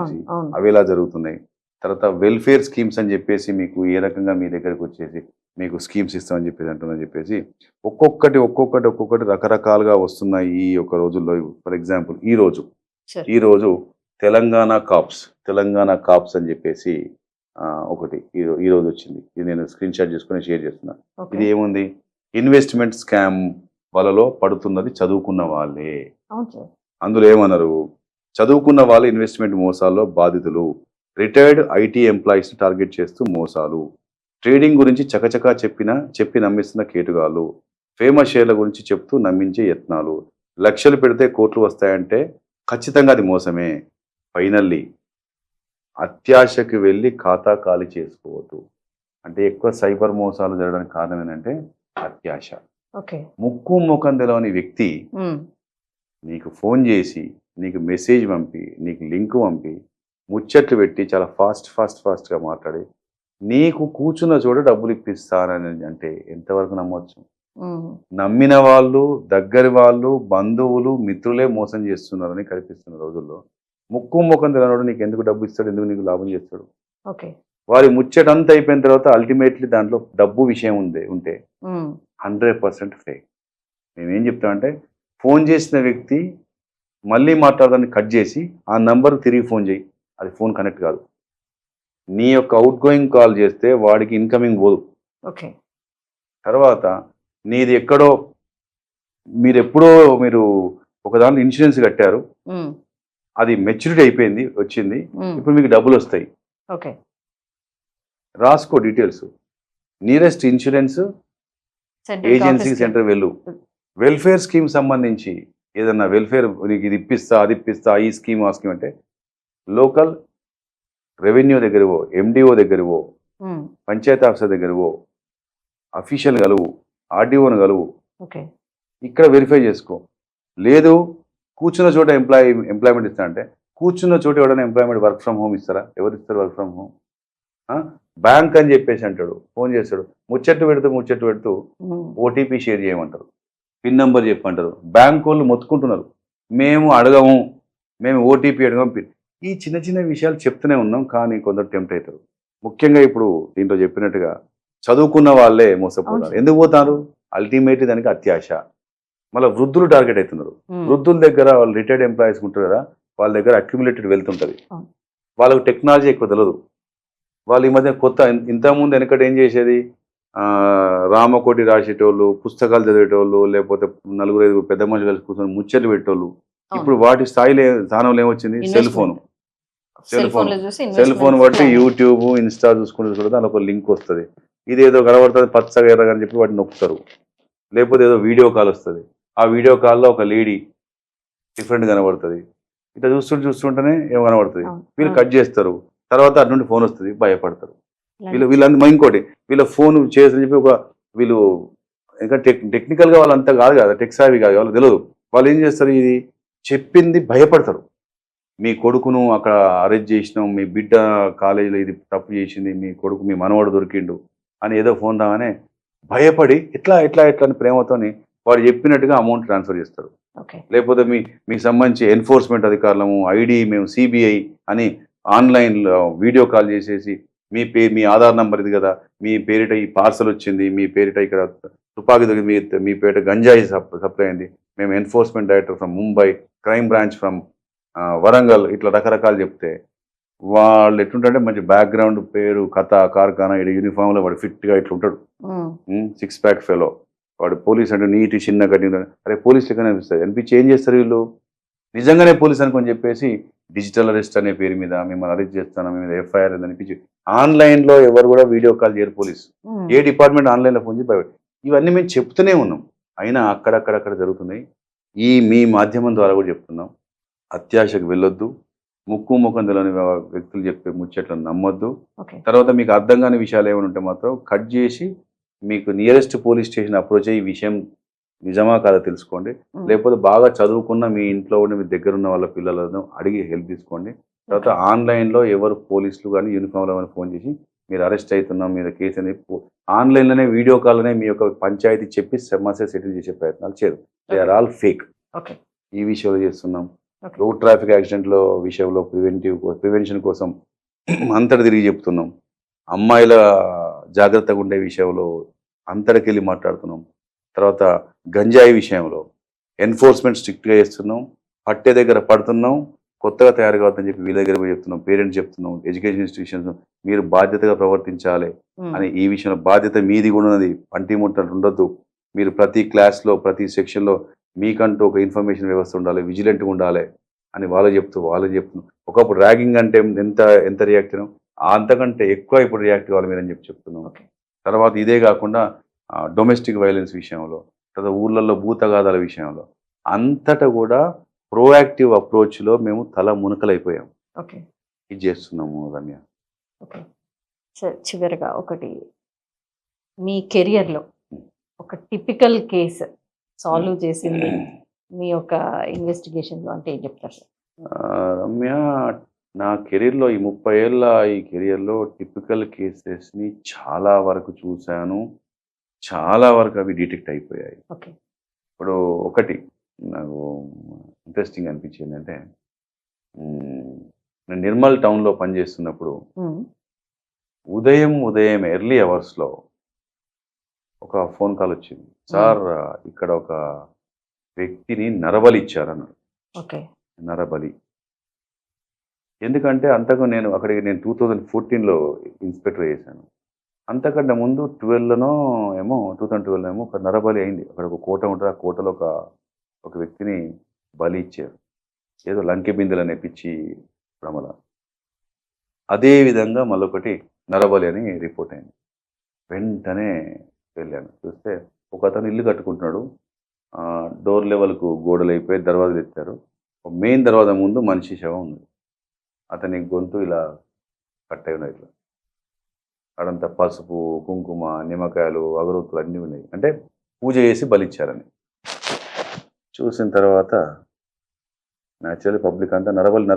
అవి ఎలా జరుగుతున్నాయి. తర్వాత వెల్ఫేర్ స్కీమ్స్ అని చెప్పేసి మీకు ఏ రకంగా మీ దగ్గరకు వచ్చేసి మీకు స్కీమ్స్ ఇస్తామని చెప్పేసి అంటుందని చెప్పేసి ఒక్కొక్కటి రకరకాలుగా వస్తున్నాయి ఈ యొక్క రోజుల్లో. ఫర్ ఎగ్జాంపుల్ ఈ రోజు తెలంగాణ కాప్స్ అని చెప్పేసి ఒకటి ఈ రోజు వచ్చింది. ఇది నేను స్క్రీన్ షాట్ చేసుకుని షేర్ చేస్తున్నాను. ఇది ఏముంది, ఇన్వెస్ట్మెంట్ స్కామ్ వాళ్ళలో పడుతున్నది చదువుకున్న వాళ్ళే. అందులో ఏమన్నారు, చదువుకున్న వాళ్ళు ఇన్వెస్ట్మెంట్ మోసాల్లో బాధితులు, రిటైర్డ్ ఐటీ ఎంప్లాయీస్ టార్గెట్ చేస్తూ మోసాలు, ట్రేడింగ్ గురించి చకచకా చెప్పి నమ్మిస్తున్న కేటుగాళ్ళు, ఫేమస్ షేర్ల గురించి చెప్తూ నమ్మించే యత్నాలు, లక్షలు పెడితే కోట్లు వస్తాయంటే ఖచ్చితంగా అది మోసమే. ఫైనల్లీ అత్యాశకి వెళ్ళి ఖాతా ఖాళీ చేసుకోవద్దు. అంటే ఎక్కువ సైబర్ మోసాలు జరగడానికి కారణం ఏంటంటే అత్యాశ. ముక్కు ముఖం తెలవని వ్యక్తి నీకు ఫోన్ చేసి, నీకు మెసేజ్ పంపి, నీకు లింక్ పంపి, ముచ్చట్లు పెట్టి చాలా ఫాస్ట్గా మాట్లాడి నీకు కూర్చున్న చోట డబ్బులు ఇప్పిస్తానని అంటే ఎంతవరకు నమ్మవచ్చు? నమ్మిన వాళ్ళు, దగ్గరి వాళ్ళు, బంధువులు, మిత్రులే మోసం చేస్తున్నారని కనిపిస్తున్న రోజుల్లో ముక్కు ముఖం తెలవడు నీకు ఎందుకు డబ్బు ఇస్తాడు, ఎందుకు నీకు లాభం చేస్తాడు? వారి ముచ్చటంతా అయిపోయిన తర్వాత అల్టిమేట్లీ దాంట్లో డబ్బు విషయం ఉంటే 100% ఫేక్. మేమేం చెప్తామంటే ఫోన్ చేసిన వ్యక్తి మళ్ళీ మాట్లాడదాన్ని కట్ చేసి ఆ నంబర్ తిరిగి ఫోన్ చేయి, అది ఫోన్ కనెక్ట్ కాదు. నీ యొక్క అవుట్ గోయింగ్ కాల్ చేస్తే వాడికి ఇన్కమింగ్ పోదు. ఓకే. తర్వాత నీది ఎక్కడో మీరు ఒక దాంట్లో ఇన్సూరెన్స్ కట్టారు, ఉమ్, అది మెచ్యూరిటీ అయిపోయింది, వచ్చింది, ఉమ్, ఇప్పుడు మీకు డబ్బులు వస్తాయి. ఓకే. రాసుకో details. Nearest insurance central agency ఆఫీస్కి. సెంటర్ వెళ్ళు. వెల్ఫేర్ స్కీమ్ సంబంధించి ఏదన్నా వెల్ఫేర్ నీకు ఇది ఇప్పిస్తా అది ఇప్పిస్తా ఈ స్కీమ్ ఆ స్కీమ్ అంటే లోకల్ రెవెన్యూ దగ్గరవో, ఎండిఓ దగ్గరవో, ఉమ్, పంచాయతీ ఆఫీసర్ దగ్గరవో, అఫీషియల్ కలువు, ఆర్డీఓను కలువు, ఓకే. ఇక్కడ వెరిఫై చేసుకో. లేదు కూర్చున్న చోట ఎంప్లాయ్మెంట్ ఇస్తా అంటే కూర్చున్న చోట ఎవరైనా ఎంప్లాయ్మెంట్ వర్క్ ఫ్రమ్ హోమ్ ఇస్తారా? ఎవరు ఇస్తారు వర్క్ ఫ్రమ్ హోమ్? బ్యాంక్ అని చెప్పేసి అంటాడు, ఫోన్ చేస్తాడు, ముచ్చట్టు పెడుతూ ఉమ్, ఓటీపీ షేర్ చేయమంటారు, పిన్ నెంబర్ చెప్పమంటారు. బ్యాంక్ వాళ్ళు మొత్తుకుంటున్నారు, మేము అడగము, మేము ఓటీపీ అడగము. ఈ చిన్న చిన్న విషయాలు చెప్తూనే ఉన్నాం, కానీ కొందరు టెంప్ట్ అవుతారు. ముఖ్యంగా ఇప్పుడు దీంట్లో చెప్పినట్టుగా చదువుకున్న వాళ్ళే మోసపోతారు. ఎందుకు పోతారు? అల్టిమేట్లీ దానికి అత్యాశ. మళ్ళీ వృద్ధులు టార్గెట్ అవుతున్నారు. ఉమ్, వృద్ధుల దగ్గర వాళ్ళు రిటైర్డ్ ఎంప్లాయీస్ ఉంటారు కదా, వాళ్ళ దగ్గర అక్యుములేటెడ్ వెల్త్ ఉంటుంది. అవును. వాళ్ళకు టెక్నాలజీ ఎక్కువ తెలియదు. వాళ్ళు ఈ మధ్య కొత్త, ఇంతకుముందు వెనకటి ఏం చేసేది, రామకోటి రాసేటోళ్ళు, పుస్తకాలు చదివేటోళ్ళు, లేకపోతే 4-5 పెద్ద మనుషులు కలిసి కూర్చొని ముచ్చట్లు పెట్టేటోళ్ళు. ఇప్పుడు వాటి స్థానంలో ఏమొచ్చింది? Cell phone. సెల్ ఫోన్ లో చూసి సెల్ ఫోన్ investments బట్టి planning. యూట్యూబ్, ఇన్స్టా చూసుకుంటే దాని ఒక లింక్ వస్తుంది. ఇది ఏదో కనబడుతుంది పచ్చగా ఎర్రగా అని చెప్పి వాటిని నొక్కుతారు. లేకపోతే ఏదో వీడియో కాల్ వస్తుంది, ఆ వీడియో కాల్లో ఒక లేడీ డిఫరెంట్ కనబడుతుంది. ఇట్లా చూస్తుంటేనే ఏమో కనబడుతుంది. అవును, వీళ్ళు అవును. కట్ చేస్తారు. తర్వాత అటు నుండి ఫోన్ వస్తుంది, భయపడతారు. ఇలాంటి- వీళ్ళంతా ఇంకోటి, వీళ్ళ ఫోన్ చేసి చెప్పి వీళ్ళు ఇంకా టెక్నికల్గా వాళ్ళంతా కాదు కదా, టెక్ సావి కాదు, వాళ్ళు తెలియదు. వాళ్ళు ఏం చేస్తారు, ఇది చెప్పింది భయపడతారు. మీ కొడుకును అక్కడ అరెస్ట్ చేసినాం, మీ బిడ్డ కాలేజీలో ఇది తప్పు చేసింది, మీ కొడుకు మీ మనవాడు దొరికిండు అని ఏదో ఫోన్ రాగానే భయపడి ఎట్లా అని ప్రేమతోని వాడు చెప్పినట్టుగా అమౌంట్ ట్రాన్స్ఫర్ చేస్తారు. ఓకే. లేకపోతే మీకు సంబంధించి ఎన్ఫోర్స్మెంట్ అధికారులము, ఐడి, మేము సిబిఐ అని ఆన్లైన్లో వీడియో కాల్ చేసేసి మీ ఆధార్ నంబర్ ఇది కదా, మీ పేరిట ఈ పార్సల్ వచ్చింది, మీ పేరిట ఇక్కడ తుపాకీ దొరికింది, మీ పేరిట గంజాయి సప్లై అయింది, మేము enforcement director from Mumbai, crime branch from Warangal, ఇట్లా రకరకాలు చెప్తే వాళ్ళు ఎట్లుంటే మంచి బ్యాక్గ్రౌండ్, పేరు, కథ, కార్ఖానా, ఇక్కడ యూనిఫామ్లో వాడు ఫిట్గా ఇట్లా ఉంటాడు, ఉమ్, 6 ప్యాక్ ఫెలో. వాడు పోలీస్ అంటే నీట్ చిన్న కట్టింగ్, అరే పోలీస్ లెక్కనే అనిపిస్తుంది. అనిపించి ఏం చేస్తారు వీళ్ళు, నిజంగానే పోలీస్ అనుకొని చెప్పేసి డిజిటల్ అరెస్ట్ అనే పేరు మీద మిమ్మల్ని అరెస్ట్ చేస్తాను, మీ మీద ఎఫ్ఐఆర్ అనిపించి ఆన్లైన్లో ఎవరు కూడా వీడియో కాల్ చేయరు పోలీసు. ఉమ్, ఏ డిపార్ట్మెంట్ ఆన్లైన్లో ఫోన్ చేసి భయపడి, ఇవన్నీ మేము చెప్తూనే ఉన్నాం. అయినా అక్కడక్కడ జరుగుతున్నాయి. మీ మాధ్యమం ద్వారా కూడా చెప్తున్నాం, అత్యాశకు వెళ్ళొద్దు, ముక్కు ముఖం తెలియని వ్యక్తులు చెప్పే ముచ్చట్లను నమ్మొద్దు. ఓకే. తర్వాత మీకు అర్థం కాని విషయాలు ఏమైనా ఉంటే మాత్రం కట్ చేసి మీకు నియరెస్ట్ పోలీస్ స్టేషన్ అప్రోచ్ అయ్యి ఈ విషయం నిజమా కాదా తెలుసుకోండి. ఉమ్, లేకపోతే బాగా చదువుకున్న మీ ఇంట్లో ఉండి మీ దగ్గర ఉన్న వాళ్ళ పిల్లలను అడిగి హెల్ప్ తీసుకోండి. తర్వాత ఆన్లైన్లో ఎవరు పోలీసులు కానీ యూనిఫామ్లో కానీ ఫోన్ చేసి మీరు అరెస్ట్ అవుతున్నాం, మీద కేసు అనేది ఆన్లైన్లోనే వీడియో కాల్లోనే మీ యొక్క పంచాయతీ చెప్పి సమస్య సెటిల్ చేసే ప్రయత్నాలు చేయరు. They are all fake. Okay. ఈ విషయంలో చేస్తున్నాం. ఓకే. రోడ్ ట్రాఫిక్ యాక్సిడెంట్లో విషయంలో ప్రివెన్షన్ కోసం అంతటి తిరిగి చెప్తున్నాం. అమ్మాయిల జాగ్రత్తగా ఉండే విషయంలో అంతటికెళ్ళి మాట్లాడుతున్నాం. తర్వాత గంజాయి విషయంలో ఎన్ఫోర్స్మెంట్ స్ట్రిక్ట్గా చేస్తున్నాం. పట్టే దగ్గర పడుతున్నాం, కొత్తగా తయారు కావద్దని చెప్పి వీళ్ళ దగ్గర పోయి చెప్తున్నాం. పేరెంట్స్ చెప్తున్నాం, ఎడ్యుకేషన్ ఇన్స్టిట్యూషన్స్ మీరు బాధ్యతగా ప్రవర్తించాలి ఉమ్, అని. ఈ విషయంలో బాధ్యత మీది కూడా ఉన్నది, పంటి ముట్టలు ఉండొద్దు. మీరు ప్రతి క్లాస్లో ప్రతి సెక్షన్లో మీకంటూ ఒక ఇన్ఫర్మేషన్ వ్యవస్థ ఉండాలి, విజిలెంట్గా ఉండాలి అని వాళ్ళు చెప్తున్నాం. ఒకప్పుడు ర్యాగింగ్ అంటే ఎంత రియాక్ట్ అయినాం, అంతకంటే ఎక్కువ ఇప్పుడు రియాక్ట్ కావాలి మీరని చెప్తున్నాం. ఓకే. తర్వాత ఇదే కాకుండా డొమెస్టిక్ వైలెన్స్ విషయంలో, తర్వాత ఊళ్ళల్లో భూతగాదాల విషయంలో అంతటా కూడా ప్రోయాక్టివ్ అప్రోచ్లో మేము తల మునకలైపోయాం. ఓకే. ఇది చేస్తున్నాము రమ్య. ఓకే. సార్, చివరిగా ఒకటి, మీ కెరియర్లో ఒక టిపికల్ కేసు సాల్వ్ చేసింది మీ యొక్క ఇన్వెస్టిగేషన్లో అంటే ఏం చెప్తారు సార్? రమ్య, నా కెరీర్లో ఈ 30 ఏళ్ళ ఈ కెరియర్లో టిపికల్ కేసెస్ని చాలా వరకు చూశాను. చాలా వరకు అవి డిటెక్ట్ అయిపోయాయి. ఓకే. ఇప్పుడు ఒకటి నాకు ఇంట్రెస్టింగ్ అనిపించింది అంటే, నేను నిర్మల్ టౌన్లో పనిచేస్తున్నప్పుడు ఉమ్, ఉదయం ఎర్లీ అవర్స్లో ఒక ఫోన్ కాల్ వచ్చింది. సార్, ఇక్కడ ఒక వ్యక్తిని నరబలి ఇచ్చారన్నారు. ఓకే. నరబలి. ఎందుకంటే నేను అక్కడికి 2014లో ఇన్స్‌పెక్టర్ చేశాను. అంతకంటే ముందు 2012 ఏమో ఒక నరబలి అయింది. అక్కడ ఒక కోట ఉంటది. ఆ కోటలో ఒక వ్యక్తిని బలి ఇచ్చారు. ఏదో లంకె బిందెలనే పిచ్చి భ్రమల. అదే విధంగా మళ్ళొకటి నరబలి అని రిపోర్ట్ అయింది. వెంటనే వెళ్ళాను. చూస్తే ఒకతను ఇల్లు కట్టుకుంటున్నాడు. డోర్ లెవెల్‌కు గోడలైపోయి దర్వాజాలు ఎత్తారు. మెయిన్ దర్వాజా ముందు మనిషి శవం ఉంది. అతని గొంతు ఇలా కట్ అయి ఉన్నది ఇట్లా. అక్కడంతా పసుపు, కుంకుమ, నిమ్మకాయలు, అగరొత్తులు అన్నీ ఉన్నాయి. అంటే పూజ చేసి బలిచ్చారని. చూసిన తర్వాత న్యాచురల్లీ పబ్లిక్ అంతా నరబలి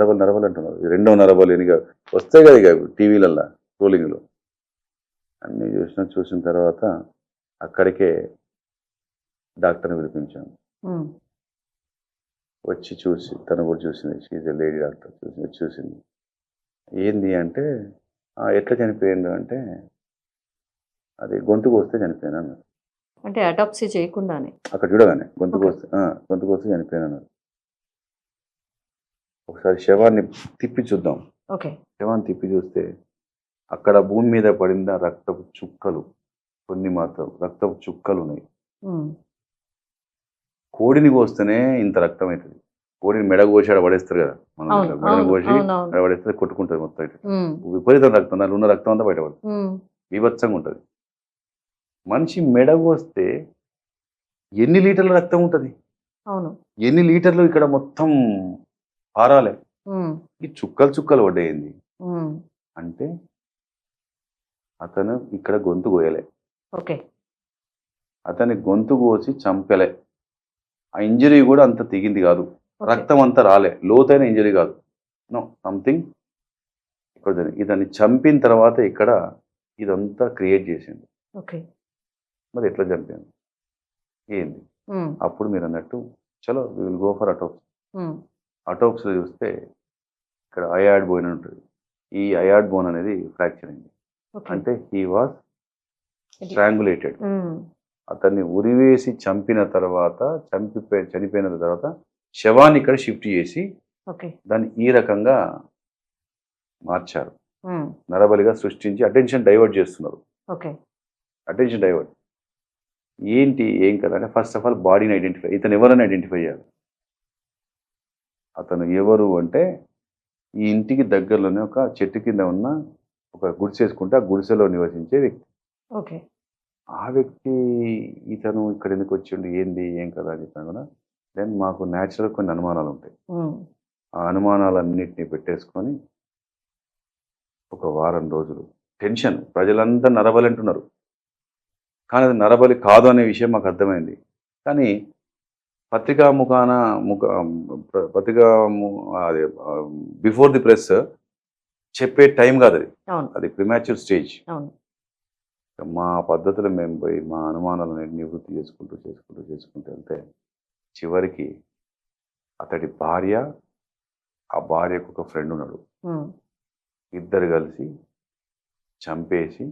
అంటున్నారు. ఇది రెండో నరబలి అని వస్తాయి కదా ఇక టీవీలల్లో ట్రోలింగ్‌లో. అన్నీ చూసిన తర్వాత అక్కడికే డాక్టర్‌ని పిలిపించాను. వచ్చి చూసి తను కూడా చూసింది. She is a lady doctor. చూసింది. ఏంది అంటే ఎట్లా చనిపోయిండు అంటే అది గొంతు కోస్తే చనిపోయాను అన్నారు. అంటే అటాప్సీ చేయకుండానే అక్కడ చూడగానే గొంతు కోస్తే చనిపోయాను అన్నారు. ఒకసారి శవాన్ని తిప్పి చూద్దాం. ఓకే. శవాన్ని తిప్పి చూస్తే అక్కడ భూమి మీద పడిన రక్తపు చుక్కలు, కొన్ని మాత్రం రక్తపు చుక్కలు ఉన్నాయి. కోడిని కోస్తేనే ఇంత రక్తం అవుతుంది. కోడిని మెడ కోసి ఆడ పడేస్తారు కదా, మనం మెడను కోసి ఆడ పడేస్తే కొట్టుకుంటుంది మొత్తం ఇట్లా. విపరీతం రక్తం, దాంట్లో ఉన్న రక్తం అంతా బయటపడుతుంది, బీభత్సంగా ఉంటుంది. మనిషి మెడ కోస్తే ఎన్ని లీటర్ల రక్తం ఉంటుంది, ఎన్ని లీటర్లు ఇక్కడ మొత్తం పారాలే. ఈ చుక్కలు పడ్డాయింది అంటే అతను ఇక్కడ గొంతు కోయలే, అతని గొంతు కోసి చంపలే. ఆ ఇంజరీ కూడా అంత తెగింది కాదు, రక్తం అంతా రాలే, లోతైన ఇంజరీ కాదు. నో, సంథింగ్ ఇక్కడ ఇతన్ని చంపిన తర్వాత ఇక్కడ ఇదంతా క్రియేట్ చేసింది. మరి ఎట్లా చంపాను ఏంది? అప్పుడు మీరు అన్నట్టు చలో వి విల్ గో ఫర్ అటోప్సీ. అటోప్సీలో చూస్తే ఇక్కడ అయాడ్ బోన్ ఉంటుంది. ఈ అయాడ్ బోన్ అనేది ఫ్రాక్చర్ అయింది. అంటే హీ వాజ్ స్ట్రాంగులేటెడ్. అతన్ని ఉరివేసి చంపిన తర్వాత చనిపోయిన తర్వాత శవాన్ని ఇక్కడ షిఫ్ట్ చేసి దాన్ని ఈ రకంగా మార్చారు, నరబలిగా సృష్టించి అటెన్షన్ డైవర్ట్ చేస్తున్నారు. అటెన్షన్ డైవర్ట్ ఏం కదా అంటే ఫస్ట్ ఆఫ్ ఆల్ బాడీని ఐడెంటిఫై, ఇతను ఎవరని ఐడెంటిఫై చేయాలి. అతను ఎవరు అంటే ఈ ఇంటికి దగ్గరలోనే ఒక చెట్టు కింద ఉన్న ఒక గుడిసె వేసుకుంటే ఆ గుడిసెలో నివసించే వ్యక్తి. ఆ వ్యక్తి ఇతను ఇక్కడ ఎందుకు వచ్చిండు, ఏంది ఏం కదా అని చెప్పాను కదా. దెన్ మాకు న్యాచురల్ కొన్ని అనుమానాలు ఉంటాయి. ఆ అనుమానాలన్నింటినీ పెట్టేసుకొని ఒక వారం రోజులు టెన్షన్, ప్రజలంతా నరబలి అంటున్నారు కానీ అది నరబలి కాదు అనే విషయం మాకు అర్థమైంది. కానీ పత్రికా అదే బిఫోర్ ది ప్రెస్ చెప్పే టైం కాదు అది, అది ప్రిమాచ్యూర్ స్టేజ్. మా పద్ధతులు మేము పోయి మా అనుమానాలను నివృత్తి చేసుకుంటూ వెళ్తే చివరికి అతడి భార్య, ఆ భార్యకు ఒక ఫ్రెండ్ ఉన్నాడు, ఇద్దరు కలిసి చంపేసి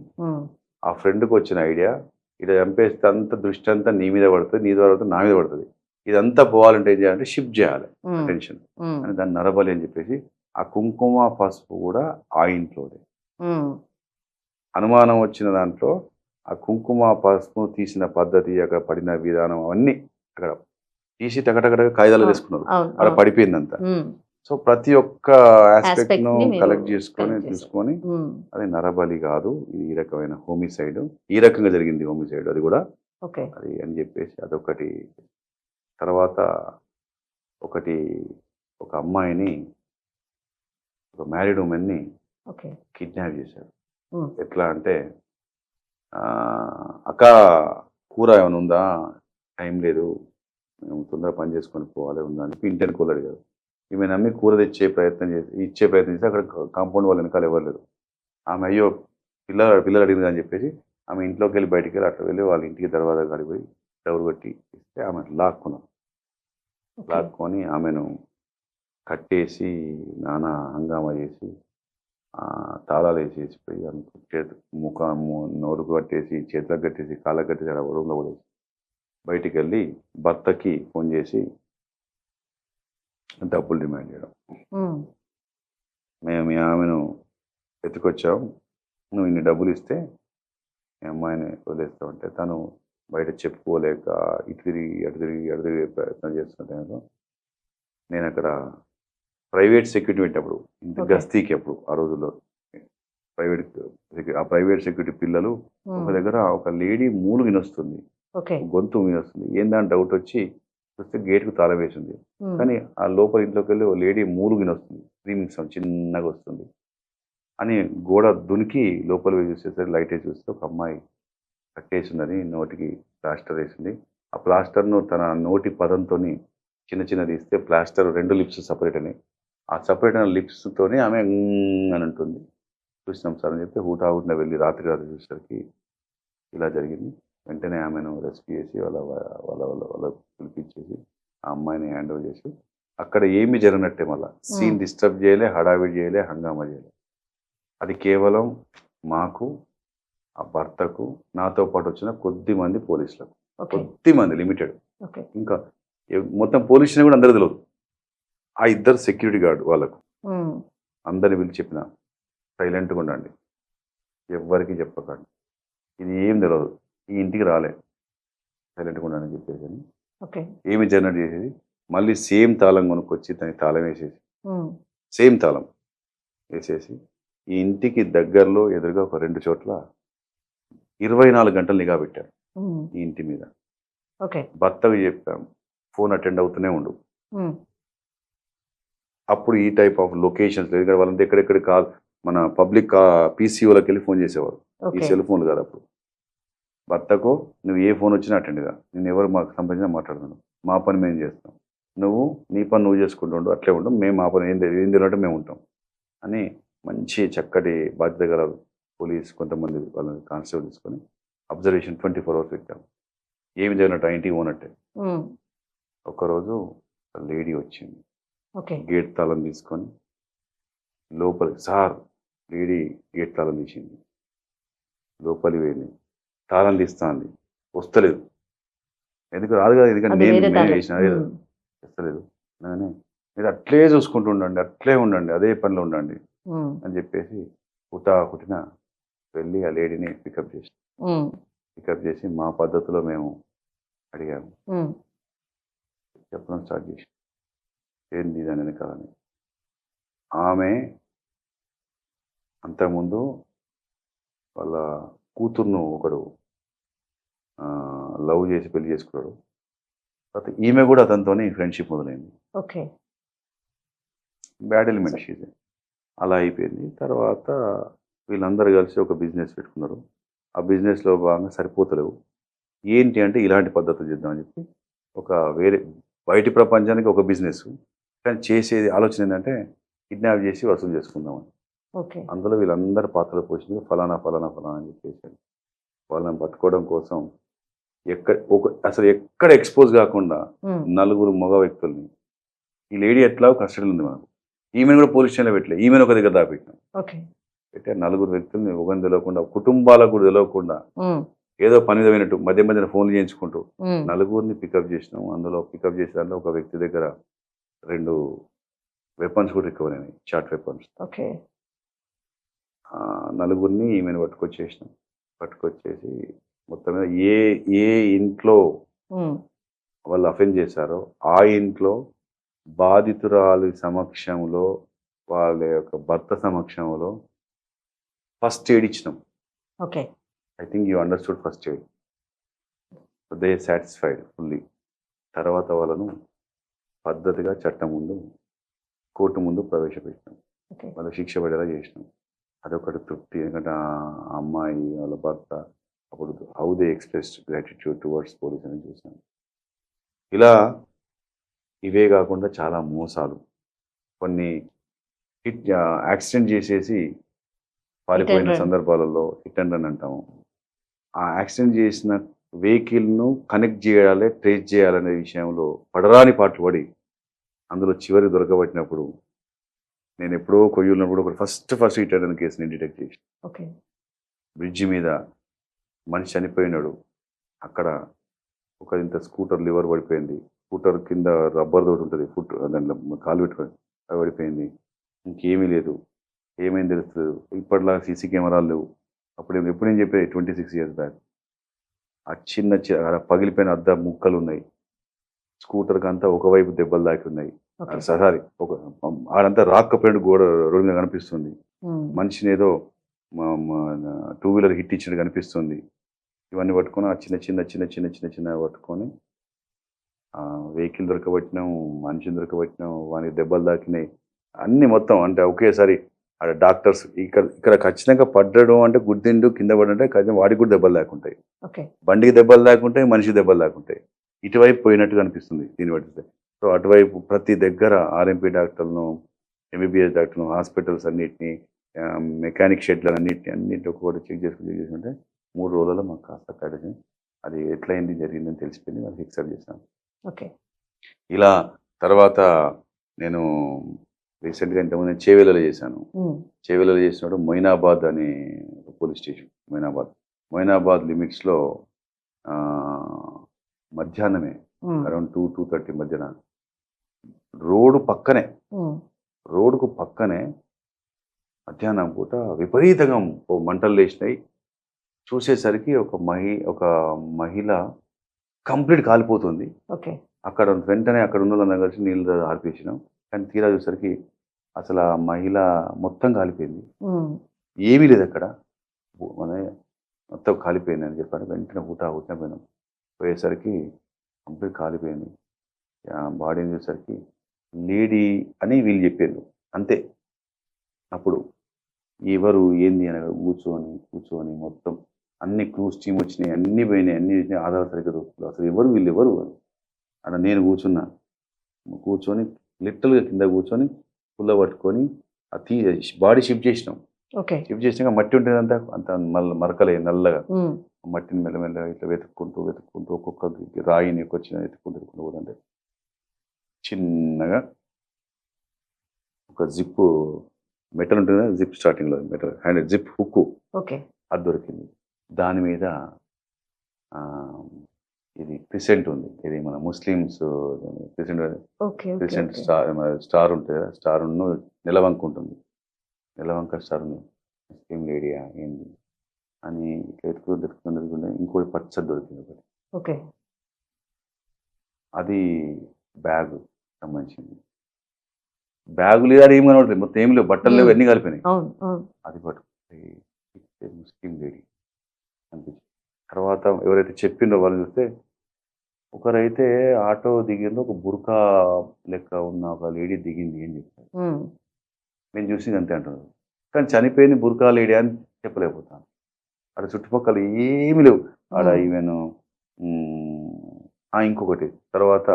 ఆ ఫ్రెండ్కి వచ్చిన ఐడియా ఇట్లా చంపేస్తే అంత దృష్టి అంతా నీ మీద పడుతుంది, నీ ద్వారా నా మీద పడుతుంది, ఇదంతా పోవాలంటే ఏం చేయాలంటే షిఫ్ట్ చేయాలి అటెన్షన్ అని దాన్ని నరబలి అని చెప్పేసి ఆ కుంకుమ పసుపు కూడా ఆ ఇంట్లోనే. అనుమానం వచ్చిన దాంట్లో ఆ కుంకుమ పసుపు తీసిన పద్ధతి, అక్కడ పడిన విధానం అవన్నీ అక్కడ తీసి టకటక కాగితాలు వేసుకున్నారు, అక్కడ పడిపోయిందంతా. సో ప్రతి ఒక్క ఆస్పెక్ట్ ను కలెక్ట్ చేసుకొని తీసుకొని అది నరబలి కాదు, ఇది ఈ రకమైన హోమిసైడ్, ఈ రకంగా జరిగింది హోమిసైడ్ అది కూడా అది అని చెప్పేసి అదొకటి. తర్వాత ఒక అమ్మాయిని, ఒక మ్యారీడ్ ఉమెన్ని కిడ్నాప్ చేశారు. ఎట్లా అంటే అక్క కూర ఏమైనా ఉందా, టైం లేదు, మేము తొందరగా పని చేసుకొని పోవాలి ఉందా అని ఇంటిని కూర అడిగారు. ఈమె నమ్మి కూర ఇచ్చే ప్రయత్నం చేసి అక్కడ కాంపౌండ్ వాళ్ళ వెనకాల ఎవరు లేరు. ఆమె అయ్యో పిల్లలు అడిగింది అని చెప్పేసి ఆమె ఇంట్లోకి వెళ్ళి బయటికి వెళ్ళి అట్లా వెళ్ళి వాళ్ళ ఇంటికి దర్వాజా కాడిపోయి డోర్ కొట్టి ఇస్తే ఆమె లాక్కొని ఆమెను కట్టేసి నానా హంగామా చేసి తాళాలు వేసేసిపోయి ఆమె ముఖం నోరుకు కట్టేసి చేతులకు కట్టేసి కాళ్ళకు కట్టేసి అక్కడ రూమ్లో పడేసి బయటికి వెళ్ళి భర్తకి ఫోన్ చేసి డబ్బులు డిమాండ్ చేయడం. ఉమ్, మేము మీ ఆమెను ఎత్తుకొచ్చాం, నువ్వు ఇన్ని డబ్బులు ఇస్తే మీ అమ్మాయిని వదిలేస్తామంటే తను బయట చెప్పుకోలేక ఇటు తిరిగి అటు తిరిగే ప్రయత్నం చేస్తున్న టైంలో నేను అక్కడ ప్రైవేట్ సెక్యూరిటీ పెట్టినప్పుడు ఇంత Okay. గస్తీకి అప్పుడు ఆ రోజుల్లో ఆ ప్రైవేట్ సెక్యూరిటీ పిల్లలు ఒక దగ్గర ఒక లేడీ మూలు వినొస్తుంది, ఓకే. గొంతు వినొస్తుంది. ఏందని డౌట్ వచ్చి చూస్తే గేట్కు తాళం వేసింది. కానీ ఆ లోపల ఇంట్లోకి వెళ్ళి ఓ లేడీ మూలు వినొస్తుంది, స్క్రీమింగ్ సౌండ్ చిన్నగా వస్తుంది అని గోడ దునికి లోపల పోయి చూసేసరికి లైట్ వేసి చూస్తే ఒక అమ్మాయి కట్టేసిందని నోటికి ప్లాస్టర్ వేసింది. ఆ ప్లాస్టర్ను తన నోటి పదంతో చిన్న చిన్న తీస్తే ప్లాస్టర్ 2 లిప్స్ సపరేట్ అని, ఆ సపరేట్ అయిన లిప్స్తోనే ఆమె అని అంటుంది. చూసినాం సార్ అని చెప్పి హూటాహుటిన వెళ్ళి రాత్రి చూసేసరికి ఇలా జరిగింది. వెంటనే ఆమెను రెస్క్యూ చేసి వాళ్ళ పిలిపించేసి ఆ అమ్మాయిని హ్యాండ్ ఓవర్ చేసి అక్కడ ఏమి జరిగినట్టే మళ్ళీ సీన్ డిస్టర్బ్ చేయలే, హడావిడి చేయలే, హంగామా చేయలే. అది కేవలం మాకు, ఆ భర్తకు, నాతో పాటు వచ్చిన కొద్ది మంది పోలీసులకు, ఓకే. కొద్ది మంది లిమిటెడ్. ఓకే. ఇంకా మొత్తం పోలీసుని కూడా అందరూ తెలియదు. ఆ 2 సెక్యూరిటీ గార్డు వాళ్ళకు ఉమ్, అందరిని పిలిచి చెప్పిన సైలెంట్గా ఉండండి, ఎవ్వరికి చెప్పకండి, ఇది ఏం తెలియదు, ఈ ఇంటికి రాలే, సైలెంట్గా ఉండండి అని చెప్పేసి అని ఓకే. ఏమి జనరేట్ చేసేది. మళ్ళీ సేమ్ తాళం కొనుక్కొచ్చి దానికి తాళం వేసేసి ఉమ్, సేమ్ తాళం వేసేసి ఈ ఇంటికి దగ్గరలో ఎదురుగా ఒక 2 చోట్ల 24 గంటలు నిఘా పెట్టారు ఉమ్, ఈ ఇంటి మీద. ఓకే. భర్తకు చెప్పాం ఫోన్ అటెండ్ అవుతూనే ఉండు. ఉమ్, అప్పుడు ఈ టైప్ ఆఫ్ లొకేషన్స్ లేదు, వాళ్ళంతా ఎక్కడెక్కడ కాల్ మన పబ్లిక్ పీసీఓలకు వెళ్ళి ఫోన్ చేసేవారు, ఈ ఓకే. సెల్ ఫోన్లు కాదు. అప్పుడు భర్తకు నువ్వు ఏ ఫోన్ వచ్చినా అటెండ్గా, నేను ఎవరు మాకు సంబంధించిన మాట్లాడుతున్నాను, మా పని మేము చేస్తాం, నువ్వు నీ పని నువ్వు చేసుకుంటూ ఉండు, అట్లే ఉండు, మేము మా పని ఏం తెలియదంటే మేము ఉంటాం అని మంచి చక్కటి బాధ్యత గల పోలీస్ కొంతమంది వాళ్ళని కానిస్టేబుల్ తీసుకొని అబ్జర్వేషన్ 24 hours పెట్టాం. ఏమి జరిగినట్టు ఆ ఇంటికి పోనట్టే. ఉమ్, ఒకరోజు లేడీ వచ్చింది, ఓకే. గేట్ తాళం తీసుకొని లోపలికి, సార్ లేడీ గేట్ తాళం తీసింది, లోపలికి వెళ్ళి తాళం తీస్తుంది, వస్తలేదు, ఎందుకు రాదు కదా, ఎందుకంటే అది నేను వేరే మేమే తాళం. వేసిన అదే ఉమ్, వస్తలేదు. నేను మీరు అట్లే చూసుకుంటూ ఉండండి, అట్లే ఉండండి, అదే పనిలో ఉండండి ఉమ్, అని చెప్పేసి హుటాహుటిన వెళ్ళి ఆ లేడీని పికప్ చేసి మా పద్ధతిలో మేము అడిగాము, ఉమ్, చెప్పడం స్టార్ట్ చేసి ఏంది దాని వెనకాలని. ఆమె అంతకుముందు వాళ్ళ కూతుర్ను ఒకడు లవ్ చేసి పెళ్లి చేసుకున్నాడు. తర్వాత ఈమె కూడా అతనితో ఫ్రెండ్షిప్ మొదలైంది. ఓకే. బ్యాడ్ ఎలిమెంట్ షీజ్ అలా అయిపోయింది. తర్వాత వీళ్ళందరూ కలిసి ఒక బిజినెస్ పెట్టుకున్నారు. ఆ బిజినెస్లో భాగంగా సరిపోతలేవు, ఏంటి అంటే ఇలాంటి పద్ధతులు చేద్దామని చెప్పి ఒక వేరే బయటి ప్రపంచానికి ఒక బిజినెస్, కానీ చేసేది ఆలోచన ఏంటంటే కిడ్నాప్ చేసి వసూలు చేసుకుందామని. ఓకే. అందులో వీళ్ళందరూ పాత్రలు పోషించి ఫలానా అని చెప్పేసి వాళ్ళని పట్టుకోవడం కోసం అసలు ఎక్కడ ఎక్స్పోజ్ కాకుండా ఉమ్, 4 మగ వ్యక్తుల్ని, ఈ లేడీ ఎట్లా కస్టడీలో ఉంది మనకు, ఈమెను కూడా పోలీస్ స్టేషన్లో పెట్టలేదు, ఈమెను ఒక దగ్గర దాపెట్టినాం. ఓకే. పెట్టే 4 వ్యక్తుల్ని ఒకరిని తెలియకుండా, కుటుంబాలకు కూడా తెలియకుండా, ఉమ్, ఏదో పని పోయినట్టు మధ్య మధ్యన ఫోన్లు చేయించుకుంటూ ఉమ్, 4 పికప్ చేసినాం. అందులో పికప్ చేసే దాంట్లో ఒక వ్యక్తి దగ్గర 2 వెపన్స్ కూడా రికవర్ అయినాయి, షార్ట్ వెపన్స్. ఓకే. 4 ఈమెను పట్టుకొచ్చేసి మొత్తం మీద ఏ ఇంట్లో ఉమ్, వాళ్ళు అఫెండ్ చేశారో ఆ ఇంట్లో బాధితురాలి సమక్షంలో, వాళ్ళ యొక్క భర్త సమక్షంలో ఫస్ట్ ఎయిడ్ ఇచ్చినాం. Okay. I think you understood first aid. They satisfied fully. తర్వాత వాళ్ళను పద్ధతిగా చట్టం ముందు, కోర్టు ముందు ప్రవేశపెట్టినాం, ఓకే. వాళ్ళ శిక్ష పడేలా చేసినాం. అదొకటి తృప్తి. ఎందుకంటే ఆ అమ్మాయి వాళ్ళ భర్త అప్పుడు how they express gratitude towards police అని చూసాను. ఇలా ఇవే కాకుండా చాలా మోసాలు, కొన్ని యాక్సిడెంట్ చేసేసి పారిపోయిన సందర్భాలలో హిట్ అండ్ రన్ అంటాము. ఆ యాక్సిడెంట్ చేసిన వెహికల్ను కనెక్ట్ చేయాలి, ట్రేస్ చేయాలనే విషయంలో పడరాని పాటలు పడి అందులో చివరికి దొరకబట్టినప్పుడు నేను ఎప్పుడో కొయ్యూరినప్పుడు ఒకటి ఫస్ట్ హిట్ అండ్ రన్ కేసుని డిటెక్ట్ చేసి, ఓకే. బ్రిడ్జి మీద మనిషి చనిపోయినాడు, అక్కడ ఒక ఇంత స్కూటర్ లివర్ పడిపోయింది, స్కూటర్ కింద రబ్బర్ తోటి ఉంటుంది, ఫుట్ దాంట్లో కాలు పెట్టుకొని అది పడిపోయింది. ఇంకేమీ లేదు, ఏమైంది తెలుస్తుంది. ఇప్పటిలా సీసీ కెమెరాలు లేవు. అప్పుడు ఎప్పుడు నేను చెప్పేది 26 years బ్యాక్. ఆ ఆడ పగిలిపోయిన అద్ద ముక్కలు ఉన్నాయి. స్కూటర్కి అంతా ఒకవైపు దెబ్బలు దాకి ఉన్నాయి. ఓకే. సారీ, ఆడంతా రాక్కపోయినట్టు గోడ రోడ్డు మీద కనిపిస్తుంది. మనిషిని ఏదో 2 వీలర్ హిట్ ఇచ్చినట్టు కనిపిస్తుంది. ఇవన్నీ పట్టుకొని ఆ చిన్న పట్టుకొని వెహికల్ దొరకబట్టినాం, మనిషిని దొరకబట్టినాం, వానికి దెబ్బలు దాకినాయి అన్నీ మొత్తం. అంటే ఒకేసారి ఆడ డాక్టర్స్ ఇక్కడ ఖచ్చితంగా పడ్డడం అంటే గుద్దిండు కింద పడంటే ఖచ్చితంగా వాడికి కూడా దెబ్బలు దాకుంటాయి, ఓకే. బండికి దెబ్బలు దాకుంటాయి, మనిషికి దెబ్బలు దాకుంటాయి. ఇటువైపు పోయినట్టు కనిపిస్తుంది దీన్ని పట్టిస్తే. సో అటువైపు ప్రతి దగ్గర ఆర్ఎంపీ డాక్టర్లను, ఎంబీబీఎస్ డాక్టర్లను, హాస్పిటల్స్ అన్నిటిని, మెకానిక్ షెడ్లను అన్నింటి ఒక్కొక్కటి చెక్ చేసుకుంటే 3 రోజుల్లో మాకు కాస్త కడిగి అది ఎట్లయింది జరిగిందని తెలిసిపోయింది. వాళ్ళు ఫిక్సప్ చేశాను. ఓకే. ఇలా తర్వాత నేను రీసెంట్గా ఇంతకుముందు చేవెలలో చేశాను. చేవెలలో చేసినప్పుడు మొయినాబాద్ అనే పోలీస్ స్టేషన్, మొయినాబాద్ లిమిట్స్లో మధ్యాహ్నమే అరౌండ్ 2-2:30 మధ్యన రోడ్డుకు పక్కనే మధ్యాహ్నం పూట విపరీతంగా మంటలు లేచినాయి. చూసేసరికి ఒక మహిళ కంప్లీట్ కాలిపోతుంది. ఓకే. వెంటనే అక్కడ ఉన్న వాళ్ళందరం కలిసి నీళ్ళు ఆర్పేసినాం. కానీ తీరా చూసరికి అసలు ఆ మహిళ మొత్తం కాలిపోయింది, ఏమీ లేదు అక్కడ, మొత్తం కాలిపోయింది అని చెప్పాను. వెంటనే హుటా పోయేసరికి కంప్లీట్ కాలిపోయింది. బాడీని చూసేసరికి లేడీ అని వీళ్ళు చెప్పారు అంతే. అప్పుడు ఎవరు ఏంది అని కూర్చొని మొత్తం అన్ని క్రూస్ టీమ్ వచ్చినాయి, అన్నీ పోయినాయి, అన్ని ఆధార సరిగ్గా దొరుకుతుంది. అసలు వీళ్ళు ఎవరు అక్కడ నేను కూర్చొని లిటరల్గా కింద కూర్చొని పుల్ల పట్టుకొని బాడీ షిఫ్ట్ చేసినాం. షిఫ్ట్ చేసినాక మట్టి ఉంటుంది అంత మరకలే నల్లగా, మట్టిని మెల్లమెల్లగా ఇట్లా వెతుక్కుంటూ ఒక్కొక్క రాయిని వెతుక్కుంటూ పోతుంటే చిన్నగా ఒక జిప్ మెటల్ ఉంటుంది కదా, జిప్ స్టార్టింగ్లో మెటల్ హ్యాండ్ జిప్ హుక్కు అది దొరికింది. దాని మీద ఇది క్రిసెంట్ ఉంది, ఇది మన ముస్లిమ్స్ క్రిసెంట్ స్టార్ ఉంటుంది కదా, స్టార్ నిలవంక ఉంటుంది, నిలవంక స్టార్ ఉంది. ముస్లిం లేడీయా ఏంది అని ఇట్లా ఎత్తుకుంటే ఇంకోటి పచ్చడి దొరికింది ఒకటి. ఓకే. అది బ్యాగ్ సంబంధించింది. బ్యాగు లేదా ఏం కనబడుతుంది, మొత్తం ఏం లేవు, బట్టలు లేవు, అన్నీ కలిపినాయి. అది పట్టుకుంటే ముస్లిం లేడీ అనిపించింది. తర్వాత ఎవరైతే చెప్పిండో వాళ్ళు చూస్తే ఒకరైతే ఆటో దిగిందో ఒక బుర్కా లెక్క ఉన్న ఒక లేడీ దిగింది అని చెప్పారు. నేను చూసింది అంతే అంటున్నారు. కానీ చనిపోయింది బుర్కా లేడీ అని చెప్పలేకపోతాను. ఆడ చుట్టుపక్కల ఏమి లేవు. ఆడ ఈవెన్ ఇంకొకటి తర్వాత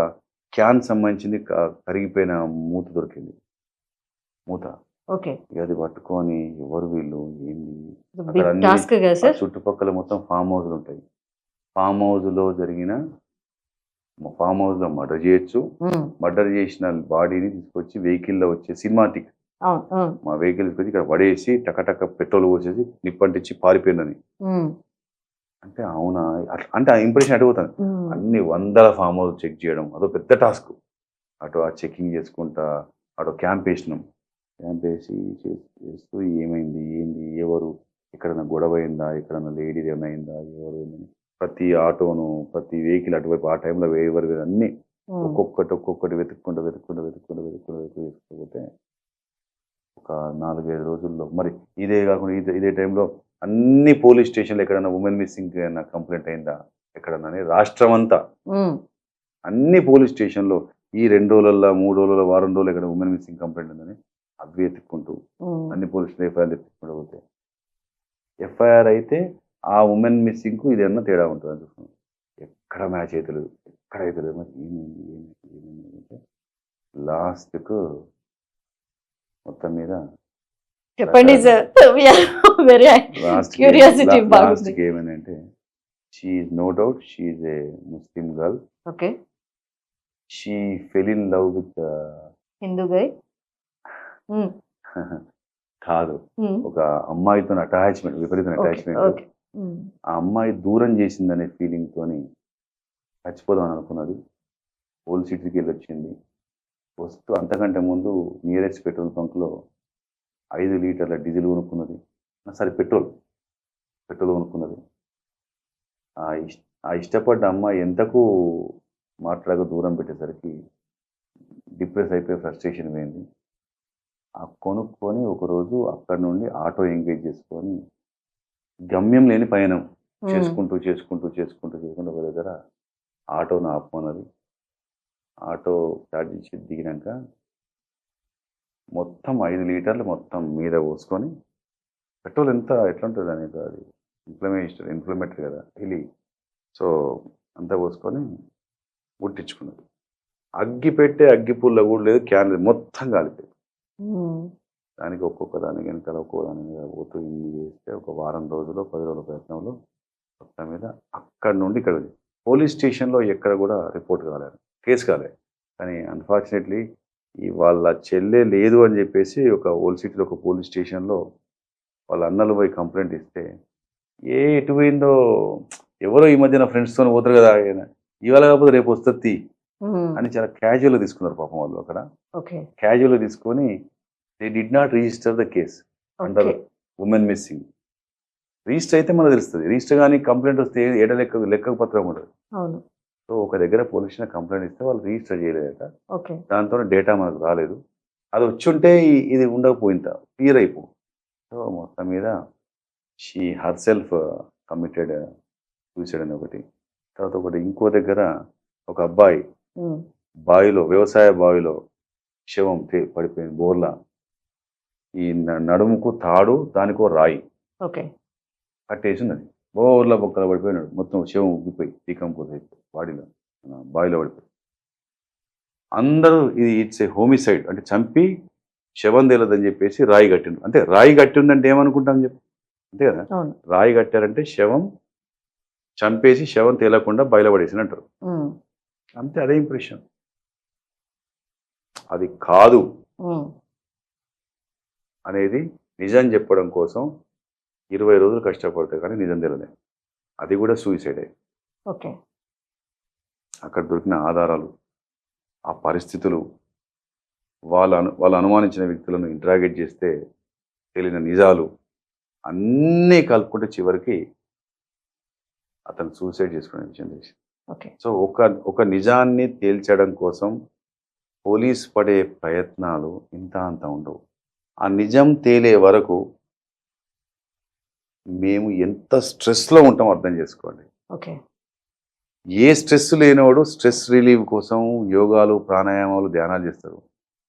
క్యాన్ సంబంధించింది కరిగిపోయిన మూత దొరికింది, మూత. అది పట్టుకొని ఎవరు వీళ్ళు ఏంది, చుట్టుపక్కల మొత్తం ఫామ్ హౌస్లు ఉంటాయి. ఫామ్ హౌస్లో మర్డర్ చేయొచ్చు. మర్డర్ చేసిన బాడీని తీసుకొచ్చి వెహికల్లో వచ్చే సినిమాటిక్ మా వెహికల్ తీసుకొచ్చి ఇక్కడ పడేసి టకటక పెట్రోల్ పోసేసి నిప్పంటించి పారిపోయిందని. అంటే అవునా అంటే ఆ ఇంప్రెషన్ అడిగిపోతాను. అన్ని 100 ఫామ్ హౌస్ చెక్ చేయడం అదో పెద్ద టాస్క్. అటు ఆ చెకింగ్ చేసుకుంటా అటు క్యాంప్ వేసినాం. క్యాంప్ వేసి చేస్తూ ఏమైంది ఏంది ఎవరు, ఎక్కడన్నా గొడవ అయిందా, ఎక్కడన్నా లేడీది ఏమైనా అయిందా, ఎవరు ప్రతి ఆటోను ప్రతి వెహికల్ అటువైపు ఆ టైంలో ఎవరు అన్నీ ఒక్కొక్కటి వెతుక్కుంటూ ఒక 4-5 రోజుల్లో మరి ఇదే కాకుండా ఇదే టైంలో అన్ని పోలీస్ స్టేషన్లు ఎక్కడన్నా ఉమెన్ మిస్సింగ్ ఏమైనా కంప్లైంట్ అయిందా ఎక్కడన్నా రాష్ట్రం అంతా అన్ని పోలీస్ స్టేషన్లో ఈ 2 రోజులలో 3 రోజులలో వారం రోజులు ఎక్కడ ఉమెన్ మిస్సింగ్ కంప్లైంట్ ఉందని అవి ఎత్తుక్కుంటూ అన్ని పోలీసులు ఎఫ్ఐఆర్ ఎత్తుక్కుంటూ పోతే ఎఫ్ఐఆర్ అయితే ఆ ఉమెన్ మిస్సింగ్కు ఇది ఏమన్నా తేడా ఉంటుంది అని చూస్తున్నాం. ఎక్కడ మ్యాచ్ అవుతలేదు, ఎక్కడ అవుతలేదు. మరి ఏమైంది లాస్ట్కు మొత్తం మీద చెప్పండి సార్. లాస్ట్కి ఏమైందంటే she is no doubt she is a Muslim girl. Okay. She fell in love with Hindu guy కాదు, ఒక అమ్మాయితో అటాచ్మెంట్, విపరీతమైన అటాచ్మెంట్. ఆ అమ్మాయి దూరం చేసిందనే ఫీలింగ్ తోని చచ్చిపోదాం అనుకున్నది. ఓల్డ్ సిటీకి వెళ్ళి వచ్చింది. వస్తూ అంతకంటే ముందు నియరెస్ట్ పెట్రోల్ బంక్లో 5 లీటర్ల డీజిల్ కొనుక్కున్నది. సారీ పెట్రోల్ కొనుక్కున్నది. ఆ ఇష్టపడ్డ అమ్మాయి ఎంతకు మాట్లాడక దూరం పెట్టేసరికి డిప్రెస్ అయిపోయి ఫ్రస్ట్రేషన్ పోయింది. ఆ కొనుక్కొని ఒకరోజు అక్కడి నుండి ఆటో ఎంగేజ్ చేసుకొని గమ్యం లేని పయనం చేసుకుంటూ ఒక దగ్గర ఆటోను ఆపుకున్నది. ఆటో స్టార్ట్ చేసి దిగినాక మొత్తం 5 లీటర్లు మొత్తం మీద పోసుకొని, పెట్రోల్ ఎట్లా ఉంటుంది అనేది అది ఇన్ఫ్లమేటరీ కదా వెళ్ళి, సో అంతా పోసుకొని ముట్టించుకున్నది. అగ్గి పుల్ల కూడా లేదు, క్యాన్ లేదు, మొత్తం కాలిపోయింది. దానికి ఒక్కొక్క దాని వెనకాల ఒక్కొక్క దాని మీద పోతూ ఇన్ని చేస్తే ఒక వారం రోజులు 10 రోజుల ప్రయత్నంలో మొత్తం మీద అక్కడి నుండి ఇక్కడ పోలీస్ స్టేషన్లో ఎక్కడ కూడా రిపోర్ట్ కాలేదు, కేసు కాలేదు. కానీ అన్ఫార్చునేట్లీ వాళ్ళ చెల్లె లేదు అని చెప్పేసి ఒక ఓల్డ్ సిటీలో ఒక పోలీస్ స్టేషన్లో వాళ్ళ అన్నలు పోయి కంప్లైంట్ ఇస్తే, ఎటు పోయిందో ఎవరో ఈ మధ్యన ఫ్రెండ్స్తో పోతారు కదా, ఇవాళ కాకపోతే రేపు వస్తుంది అని చాలా క్యాజువల్గా తీసుకున్నారు పాపం వాళ్ళు. అక్కడ క్యాజువల్గా తీసుకొని they did not register the case under women missing. Register అయితే మనకు తెలుస్తుంది, రిజిస్టర్ కానీ కంప్లైంట్ వస్తే ఏడ లెక్క పత్రం ఉంటుంది. సో ఒక దగ్గర పోలీస్ కంప్లైంట్ ఇస్తే వాళ్ళు రిజిస్టర్ చేయలేదట, దాంతో డేటా మనకు రాలేదు. అది వచ్చి ఉంటే ఇది ఉండకపోయింత క్లియర్ అయిపో. సో మొత్తం మీద she her self committed suicide అని ఒకటి. తర్వాత ఒకటి ఇంకో దగ్గర ఒక అబ్బాయి బావిలో, వ్యవసాయ బావిలో శవం పడిపోయింది. బోర్లా ఈ నడుముకు తాడు, దానికో రాయి కట్టేసి ఉన్నది. బోర్లా బొక్కలు పడిపోయినాడు, మొత్తం శవం ఉబ్బిపోయి డీకంపోజ్ అయిపోయి బాడీలో బావిలో పడిపోయి. అందరూ ఇది ఇట్స్ ఏ హోమిసైడ్ అంటే చంపి శవం తేలదని చెప్పేసి రాయి కట్టిండు. అంటే రాయి కట్టి ఉందంటే ఏమనుకుంటాం చెప్పి, అంతే కదా, రాయి కట్టారంటే శవం చంపేసి శవం తేలకుండా బయలుపడేసి అంటారు, అంతే. అదే ఇంప్రెషన్. అది కాదు అనేది నిజం చెప్పడం కోసం 20 రోజులు కష్టపడతాయి కానీ నిజం తెలియదు. అది కూడా సూసైడే. అక్కడ దొరికిన ఆధారాలు, ఆ పరిస్థితులు, వాళ్ళు అనుమానించిన వ్యక్తులను ఇంటరాగేట్ చేస్తే తేలిన నిజాలు అన్నీ కలుపుకుంటే చివరికి అతను సూసైడ్ చేసుకునే విషయం తెలిసి. సో ఒక నిజాన్ని తేల్చడం కోసం పోలీస్ పడే ప్రయత్నాలు ఇంత అంత ఉండవు. ఆ నిజం తేలే వరకు మేము ఎంత స్ట్రెస్లో ఉంటామో అర్థం చేసుకోండి. ఏ స్ట్రెస్ లేనివాడు స్ట్రెస్ రిలీవ్ కోసం యోగాలు, ప్రాణాయామాలు, ధ్యానాలు చేస్తారు.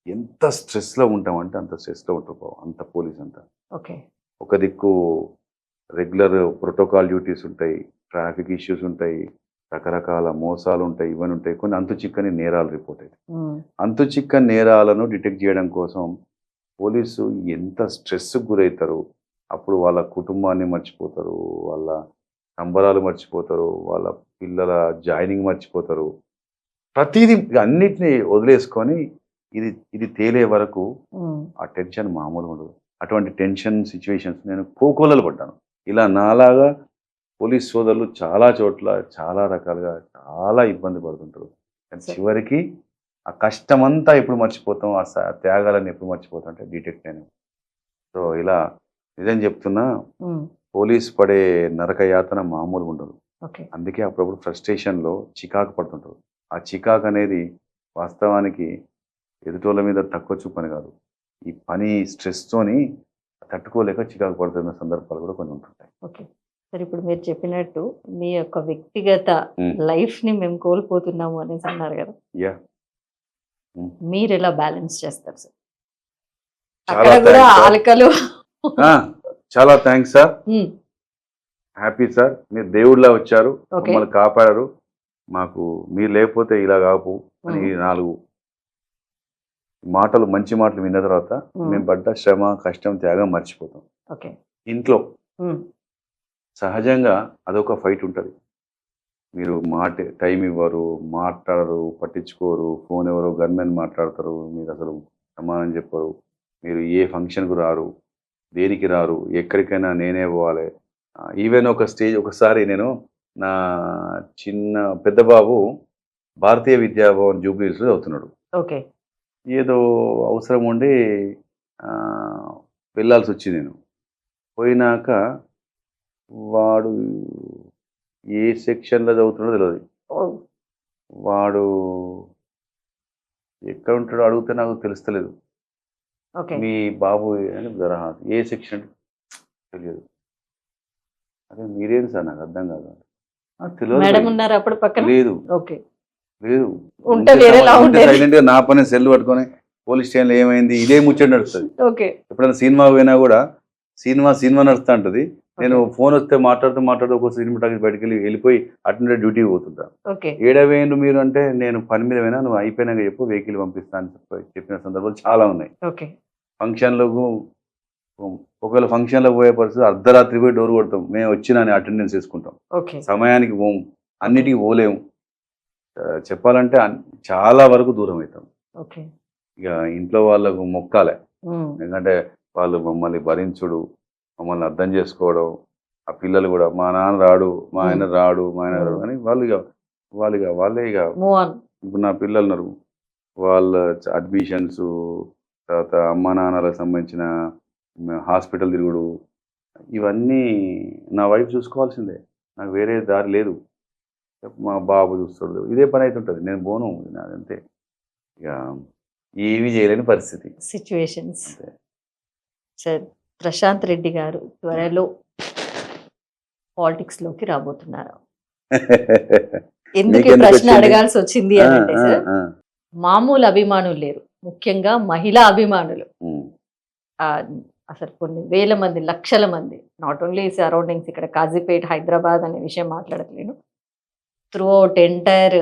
ఎంత స్ట్రెస్లో ఉంటామంటే అంత స్ట్రెస్లో ఉంటాం, అంత పోలీస్ అంతా. ఒక దిక్కు రెగ్యులర్ ప్రోటోకాల్ డ్యూటీస్ ఉంటాయి, ట్రాఫిక్ ఇష్యూస్ ఉంటాయి, రకరకాల మోసాలు ఉంటాయి, ఇవన్నీ ఉంటాయి. కొన్ని అంతు చిక్కని నేరాలు రిపోర్ట్ అవుతాయి. అంతు చిక్కని నేరాలను డిటెక్ట్ చేయడం కోసం పోలీసు ఎంత స్ట్రెస్కు గురవుతారు. అప్పుడు వాళ్ళ కుటుంబాన్ని మర్చిపోతారు, వాళ్ళ సంబరాలు మర్చిపోతారు, వాళ్ళ పిల్లల జాయినింగ్ మర్చిపోతారు, ప్రతిదీ అన్నిటినీ వదిలేసుకొని ఇది తేలే వరకు ఆ టెన్షన్ మామూలుగా ఉండదు. అటువంటి టెన్షన్ సిచ్యువేషన్స్ నేను కోకోలలు పడ్డాను. ఇలా నాలాగా పోలీస్ సోదరులు చాలా చోట్ల చాలా రకాలుగా చాలా ఇబ్బంది పడుతుంటారు. కానీ చివరికి ఆ కష్టమంతా ఎప్పుడు మర్చిపోతాం, ఆ త్యాగాలను ఎప్పుడు మర్చిపోతాం అంటే డిటెక్ట్ అయినా. సో ఇలా నిజం చెప్తున్నా, పోలీస్ పడే నరక యాతన మామూలుగా ఉండదు. అందుకే అప్పుడప్పుడు ఫ్రస్ట్రేషన్లో చికాకు పడుతుంటారు. ఆ చికాకు అనేది వాస్తవానికి ఎదుటోళ్ళ మీద తక్కువ చూపని కాదు, ఈ పని స్ట్రెస్తోని తట్టుకోలేక చికాకు పడుతున్న సందర్భాలు కూడా కొన్ని ఉంటుంటాయి. సరే, ఇప్పుడు మీరు చెప్పినట్టు మీ యొక్క వ్యక్తిగత లైఫ్ ని మేము కోల్పోతున్నాము అనేసి అన్నారు కదా, మీరు ఎలా బ్యాలెన్స్ చేస్తారు సార్? అక్కడ కూడా ఆలకలు. చాలా థ్యాంక్స్ సార్, హ్యాపీ సార్. మీరు దేవుళ్ళ వచ్చారు, మమ్మల్ని కాపాడారు. మాకు మీరు లేకపోతే ఇలా కాపు అని 4 మాటలు, మంచి మాటలు విన్న తర్వాత మేము పడ్డ శ్రమ, కష్టం, త్యాగం మర్చిపోతాం. ఇంట్లో సహజంగా అదొక ఫైట్ ఉంటుంది. మీరు టైం ఇవ్వరు, మాట్లాడరు, పట్టించుకోరు, ఫోన్ ఎవరో గన్మెన్ మాట్లాడతారు, మీరు అసలు సమానం చెప్పరు, మీరు ఏ ఫంక్షన్కు రారు, దేనికి రారు, ఎక్కడికైనా నేనే పోవాలి. ఈవెన్ ఒకసారి నేను నా పెద్ద బాబు భారతీయ విద్యాభవన్ జూబ్లీహిల్స్లో చదువుతున్నాడు. ఓకే. ఏదో అవసరం ఉండి ఆ, వెళ్ళాల్సి వచ్చింది. నేను పోయినాక వాడు ఏ సెక్షన్లో చదువుతున్నాడో తెలియదు. ఓ, వాడు ఎక్కడ ఉంటాడో అడిగితే నాకు తెలుస్తలేదు. ఓకే. మీ బాబు అని జరహా ఏ సెక్షన్ తెలియదు. అదే మీరేంటి సార్ నాకు అర్థం కాదు. తెలియదు మేడం భయ్. ఉన్నారు అప్పుడు పక్కన? లేదు ఓకే. లేదు. ఉంటే వేరేలా ఉండేది. సైలెంట్ గా నా పని సెల్ పట్టుకొని పోలీస్ స్టేషన్లో ఏమైంది ఇదే ముచ్చట నడుస్తుంది. ఓకే. ఎప్పుడైనా సినిమా పోయినా కూడా సినిమా నడుస్తూ ఉంటుంది. నేను ఫోన్ వస్తే మాట్లాడుతూ ఒక సినిమా టాకీస్ బయటకు వెళ్ళిపోయి అటెండర్ డ్యూటీకి పోతుంటా. ఓకే. ఏడవేండు మీరు అంటే నేను పని మీద పోయినా నువ్వు అయిపోయినాక చెప్పు వెహికల్ పంపిస్తాను చెప్పిన సందర్భాలు చాలా ఉన్నాయి. ఓకే. ఫంక్షన్లకు ఒకవేళ ఫంక్షన్లకు పోయే పరిస్థితి అర్ధరాత్రి పోయి డోర్ కొడతాం. మేము వచ్చినా అటెండెన్స్ వేసుకుంటాం. ఓకే. సమయానికి పోము, అన్నిటికీ పోలేము. చెప్పాలంటే చాలా వరకు దూరం అవుతాం. ఓకే. ఇక ఇంట్లో వాళ్ళకు మొక్కాలే. ఉమ్, ఎందుకంటే వాళ్ళు మమ్మల్ని భరించుడు, మమ్మల్ని అర్థం చేసుకోవడం, ఆ పిల్లలు కూడా మా నాన్న రాడు, మా ఆయన రాడు అని వాళ్ళే ఇక మూవ్ ఆన్. ఇప్పుడు నా పిల్లలు ఉన్నారు, వాళ్ళ అడ్మిషన్స్, తర్వాత అమ్మా నాన్నలకు సంబంధించిన హాస్పిటల్ తిరుగుడు, ఇవన్నీ నా వైఫ్ చూసుకోవాల్సిందే. నాకు వేరే దారి లేదు. మా బాబు చూస్తాడు, ఇదే పని అవుతుంటుంది. నేను పోను, నాదంతే. ఇక ఏమీ చేయలేని పరిస్థితి. సిచ్యువేషన్స్. అంతే. సార్, ప్రశాంత్ రెడ్డి గారు త్వరలో పాలిటిక్స్ లోకి రాబోతున్నారు. ఎందుకు ఈ మీకెందుకు ప్రశ్న వచ్చింది? అడగాల్సి వచ్చింది ఆ, అని అంటే ఆ, సార్, ఆ. మామూలు అభిమానులు లేరు, ముఖ్యంగా మహిళా అభిమానులు. ఉమ్. ఆ, అసలు కొన్ని వేల మంది, లక్షల మంది, నాట్ ఓన్లీ సరౌండింగ్స్, ఇక్కడ కాజీపేట్, హైదరాబాద్ అనే విషయం మాట్లాడట్లేను, త్రూ అవుట్ ఎంటైర్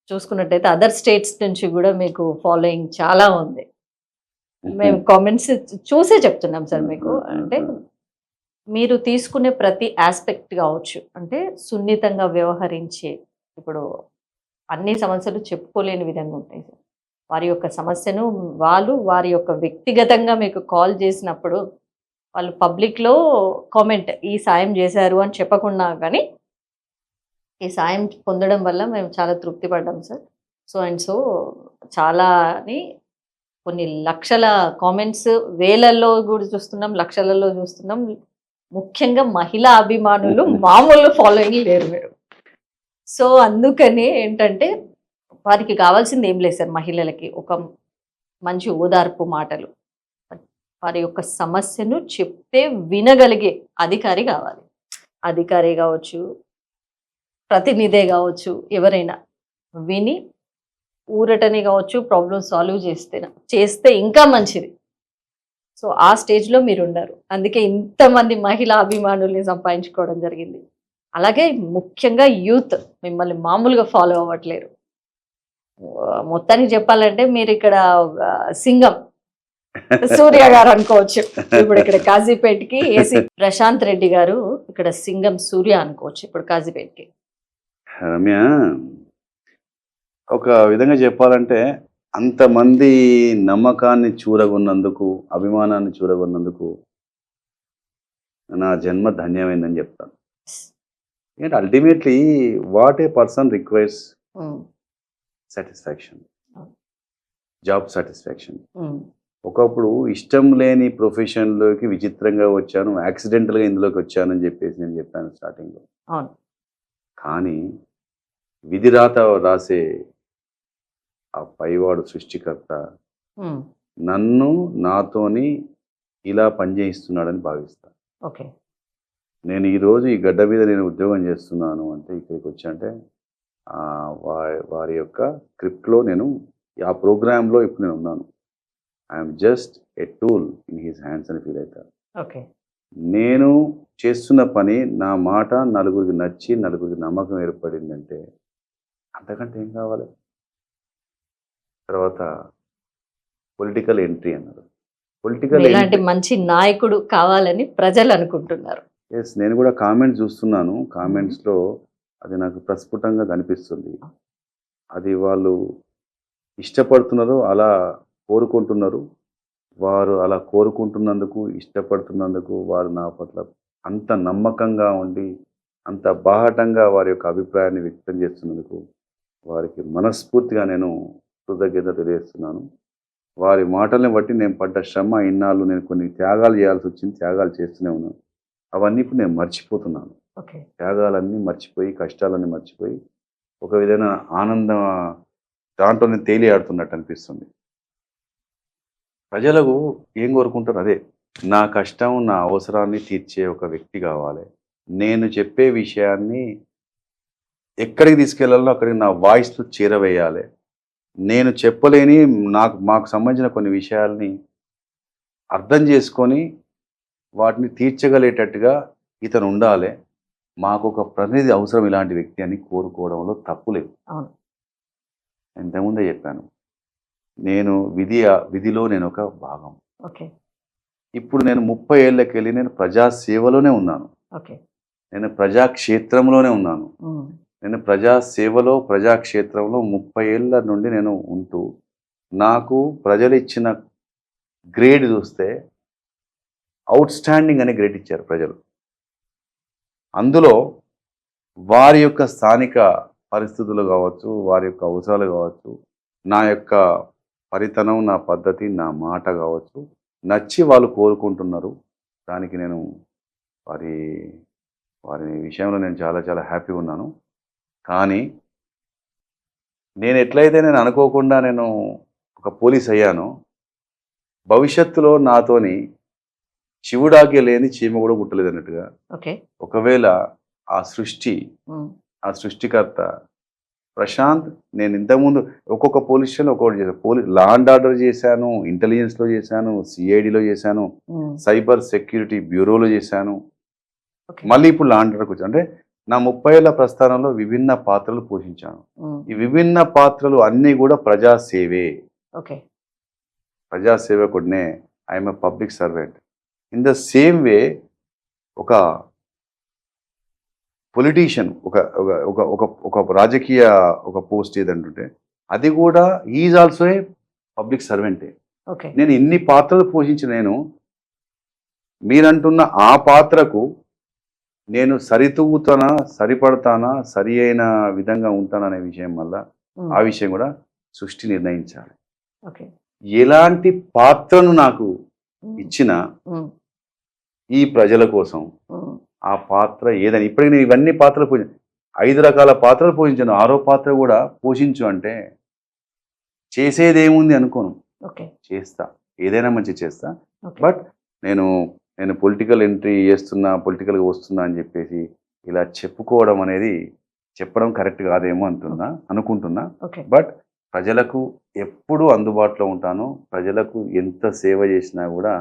చూసుకున్నట్టయితే అదర్ స్టేట్స్ నుంచి కూడా మీకు ఫాలోయింగ్ చాలా ఉంది. మేము కామెంట్స్ చూసే చెప్తున్నాం సార్ మీకు. అంటే మీరు తీసుకునే ప్రతి ఆస్పెక్ట్ కావచ్చు, అంటే సున్నితంగా వ్యవహరించే, ఇప్పుడు అన్ని సమస్యలు చెప్పుకోలేని విధంగా ఉంటాయి సార్. వారి యొక్క సమస్యను వారి యొక్క వ్యక్తిగతంగా మీకు కాల్ చేసినప్పుడు వాళ్ళు పబ్లిక్లో కామెంట్ ఈ సాయం చేశారు అని చెప్పకుండా కానీ ఈ సాయం పొందడం వల్ల మేము చాలా తృప్తి పడ్డాం సార్. సో చాలాని కొన్ని లక్షల కామెంట్స్, వేలల్లో కూడా చూస్తున్నాం, లక్షలలో చూస్తున్నాం. ముఖ్యంగా మహిళా అభిమానులు మామూలు ఫాలోయింగ్ లేరు మీరు. సో అందుకని ఏంటంటే వారికి కావాల్సింది ఏం లేదు సార్, మహిళలకి ఒక మంచి ఓదార్పు మాటలు, వారి యొక్క సమస్యను చెప్తే వినగలిగే అధికారి కావాలి. అధికారి కావచ్చు, ప్రతినిధే కావచ్చు, ఎవరైనా విని ఊరటని కావచ్చు, ప్రాబ్లం సాల్వ్ చేస్తే ఇంకా మంచిది. సో ఆ స్టేజ్లో మీరు ఉన్నారు, అందుకే ఇంతమంది మహిళా అభిమానుల్ని సంపాదించుకోవడం జరిగింది. అలాగే ముఖ్యంగా యూత్ మిమ్మల్ని మామూలుగా ఫాలో అవ్వట్లేరు. మొత్తానికి చెప్పాలంటే మీరు ఇక్కడ సింగం సూర్య గారు అనుకోవచ్చు. ఇప్పుడు ఇక్కడ కాజీపేట్కి ఏసీ ప్రశాంత్ రెడ్డి గారు ఇక్కడ సింగం సూర్య అనుకోవచ్చు ఇప్పుడు కాజీపేట్కి. రమ్య, ఒక విధంగా చెప్పాలంటే అంతమంది నమ్మకాన్ని చూరగొన్నందుకు, అభిమానాన్ని చూరగొన్నందుకు నా జన్మ ధన్యమైందని చెప్తాను. ఎందుకంటే ultimately what a person requires satisfaction, job satisfaction. ఒకప్పుడు ఇష్టం లేని ప్రొఫెషన్లోకి విచిత్రంగా వచ్చాను, యాక్సిడెంటల్గా ఇందులోకి వచ్చానని చెప్పేసి నేను చెప్పాను స్టార్టింగ్లో. అవును. కానీ విధిరాత రాసే ఆ పైవాడు సృష్టికర్త నన్ను నాతోని ఇలా పనిచేయిస్తున్నాడని భావిస్తాను. ఓకే. నేను ఈరోజు ఈ గడ్డ మీద నేను ఉద్యోగం చేస్తున్నాను అంటే, ఇక్కడికి వచ్చి అంటే వారి యొక్క స్క్రిప్ట్లో నేను ఆ ప్రోగ్రాంలో ఇప్పుడు నేను ఉన్నాను. I'm just a tool in his hands అని ఫీల్ అవుతాను. ఓకే. నేను చేస్తున్న పని, నా మాట నలుగురికి నచ్చి నలుగురికి నమ్మకం ఏర్పడిందంటే అంతకంటే ఏం కావాలి. తర్వాత పొలిటికల్ ఎంట్రీ అన్నారు. పొలిటికల్ ఇలాంటి మంచి నాయకుడు కావాలని ప్రజలు అనుకుంటున్నారు. ఎస్, నేను కూడా కామెంట్స్ చూస్తున్నాను. కామెంట్స్లో అది నాకు ప్రస్ఫుటంగా కనిపిస్తుంది. అది వాళ్ళు ఇష్టపడుతున్నారు, అలా కోరుకుంటున్నారు. వారు అలా కోరుకుంటున్నందుకు, ఇష్టపడుతున్నందుకు, వారు నా పట్ల అంత నమ్మకంగా ఉండి అంత బాహటంగా వారి యొక్క అభిప్రాయాన్ని వ్యక్తం చేస్తున్నందుకు వారికి మనస్ఫూర్తిగా నేను కృతజ్ఞత తెలియజేస్తున్నాను. వారి మాటల్ని బట్టి నేను పడ్డ శ్రమ ఇన్నాళ్ళు నేను కొన్ని త్యాగాలు చేయాల్సి వచ్చింది. త్యాగాలు చేస్తూనే ఉన్నాను. అవన్నీ ఇప్పుడు నేను మర్చిపోతున్నాను. ఓకే. త్యాగాలన్నీ మర్చిపోయి, కష్టాలన్నీ మర్చిపోయి, ఒక విధమైన ఆనందం దాంట్లోనే తేలియాడుతున్నట్టు అనిపిస్తుంది. ప్రజలకు ఏం కోరుకుంటారు? అదే నా కష్టం, నా అవసరాన్ని తీర్చే ఒక వ్యక్తి కావాలి. నేను చెప్పే విషయాన్ని ఎక్కడికి తీసుకెళ్లాలో అక్కడికి నా వాయిస్‌తో చేరవేయాలి. నేను చెప్పలేని మాకు సంబంధించిన కొన్ని విషయాల్ని అర్థం చేసుకొని వాటిని తీర్చగలేటట్టుగా ఇతను ఉండాలి. మాకొక ప్రతినిధి అవసరం ఇలాంటి వ్యక్తి అని కోరుకోవడంలో తప్పు లేదు. అవును. ఇంతకుముందే చెప్పాను. నేను విధిలో నేనొక భాగం. ఓకే. ఇప్పుడు నేను 30 ఏళ్ళకెళ్ళి నేను ప్రజాసేవలోనే ఉన్నాను. ఓకే. నేను ప్రజాక్షేత్రంలోనే ఉన్నాను. హ్మ్. నేను ప్రజాసేవలో, ప్రజాక్షేత్రంలో 30 ఏళ్ళ నుండి నేను ఉంటూ, నాకు ప్రజలిచ్చిన గ్రేడ్ చూస్తే ఔట్‌స్టాండింగ్ అనే గ్రేడ్ ఇచ్చారు ప్రజలు. అందులో వారి యొక్క స్థానిక పరిస్థితులు కావచ్చు, వారి యొక్క అవసరాలు కావచ్చు, నా యొక్క పరితనం, నా పద్ధతి, నా మాట కావచ్చు, నచ్చి వాళ్ళు కోరుకుంటున్నారు. దానికి నేను వారి వారి విషయంలో నేను చాలా చాలా హ్యాపీగా ఉన్నాను. కానీ నేను అనుకోకుండా నేను ఒక పోలీస్ అయ్యానో, భవిష్యత్తులో నాతోని శివుడాజ్ఞ లేని చీమ కూడా పుట్టలేదన్నట్టుగా, ఓకే. ఒకవేళ ఆ హ్మ్. సృష్టికర్త ప్రశాంత్, నేను ఇంతకుముందు ఒక్కొక్క పోలీస్ స్టేషన్‌లో ఒక్కొక్కటి చేశాను. లా అండ్ ఆర్డర్ చేశాను, ఇంటెలిజెన్స్‌లో చేశాను, సిఐడిలో చేశాను, హ్మ్. సైబర్ సెక్యూరిటీ బ్యూరోలో చేశాను. ఓకే. మళ్ళీ ఇప్పుడు లా అండ్ ఆర్డర్‌కి వచ్చాను. అంటే నా 30 ఏళ్ల ప్రస్థానంలో విభిన్న పాత్రలు పోషించాను. హ్మ్. ఈ విభిన్న పాత్రలు అన్నీ కూడా ప్రజాసేవే. ఓకే. ప్రజాసేవకుడినే. I am a public servant. In the same way ఒక పొలిటీషియన్ ఒక ఒక ఒక ఒక ఒక రాజకీయ ఒక పోస్ట్ ఏదంటుంటే అది కూడా he is also a public సర్వెంటే. ఓకే. నేను ఇన్ని పాత్రలు పోషించిన నేను మీరంటున్న ఆ పాత్రకు నేను సరితూగుతానా, సరిపడతానా, సరి అయిన విధంగా ఉంటానా అనే విషయం వల్ల హ్మ్. ఆ విషయం కూడా సృష్టి నిర్ణయించాలి. ఓకే. ఎలాంటి పాత్రను నాకు హ్మ్. ఇచ్చినా హ్మ్. ఈ ప్రజల కోసం హ్మ్. ఆ పాత్ర ఏదని ఇప్పటికి నేను ఇవన్నీ పాత్రలు 5 రకాల పాత్రలు పోషించాను. 6వ పాత్ర కూడా పోషించు అంటే చేసేదేముంది అనుకోను. ఓకే. చేస్తా. ఏదైనా మంచిగా చేస్తా. ఓకే. బట్ నేను పొలిటికల్ ఎంట్రీ చేస్తున్నా, పొలిటికల్‌గా వస్తున్నా అని చెప్పేసి ఇలా చెప్పుకోవడం అనేది చెప్పడం కరెక్ట్ కాదేమో అనుకుంటున్నా. ఓకే. బట్ ప్రజలకు ఎప్పుడూ అందుబాటులో ఉంటాను. ప్రజలకు ఎంత సేవ చేసినా కూడా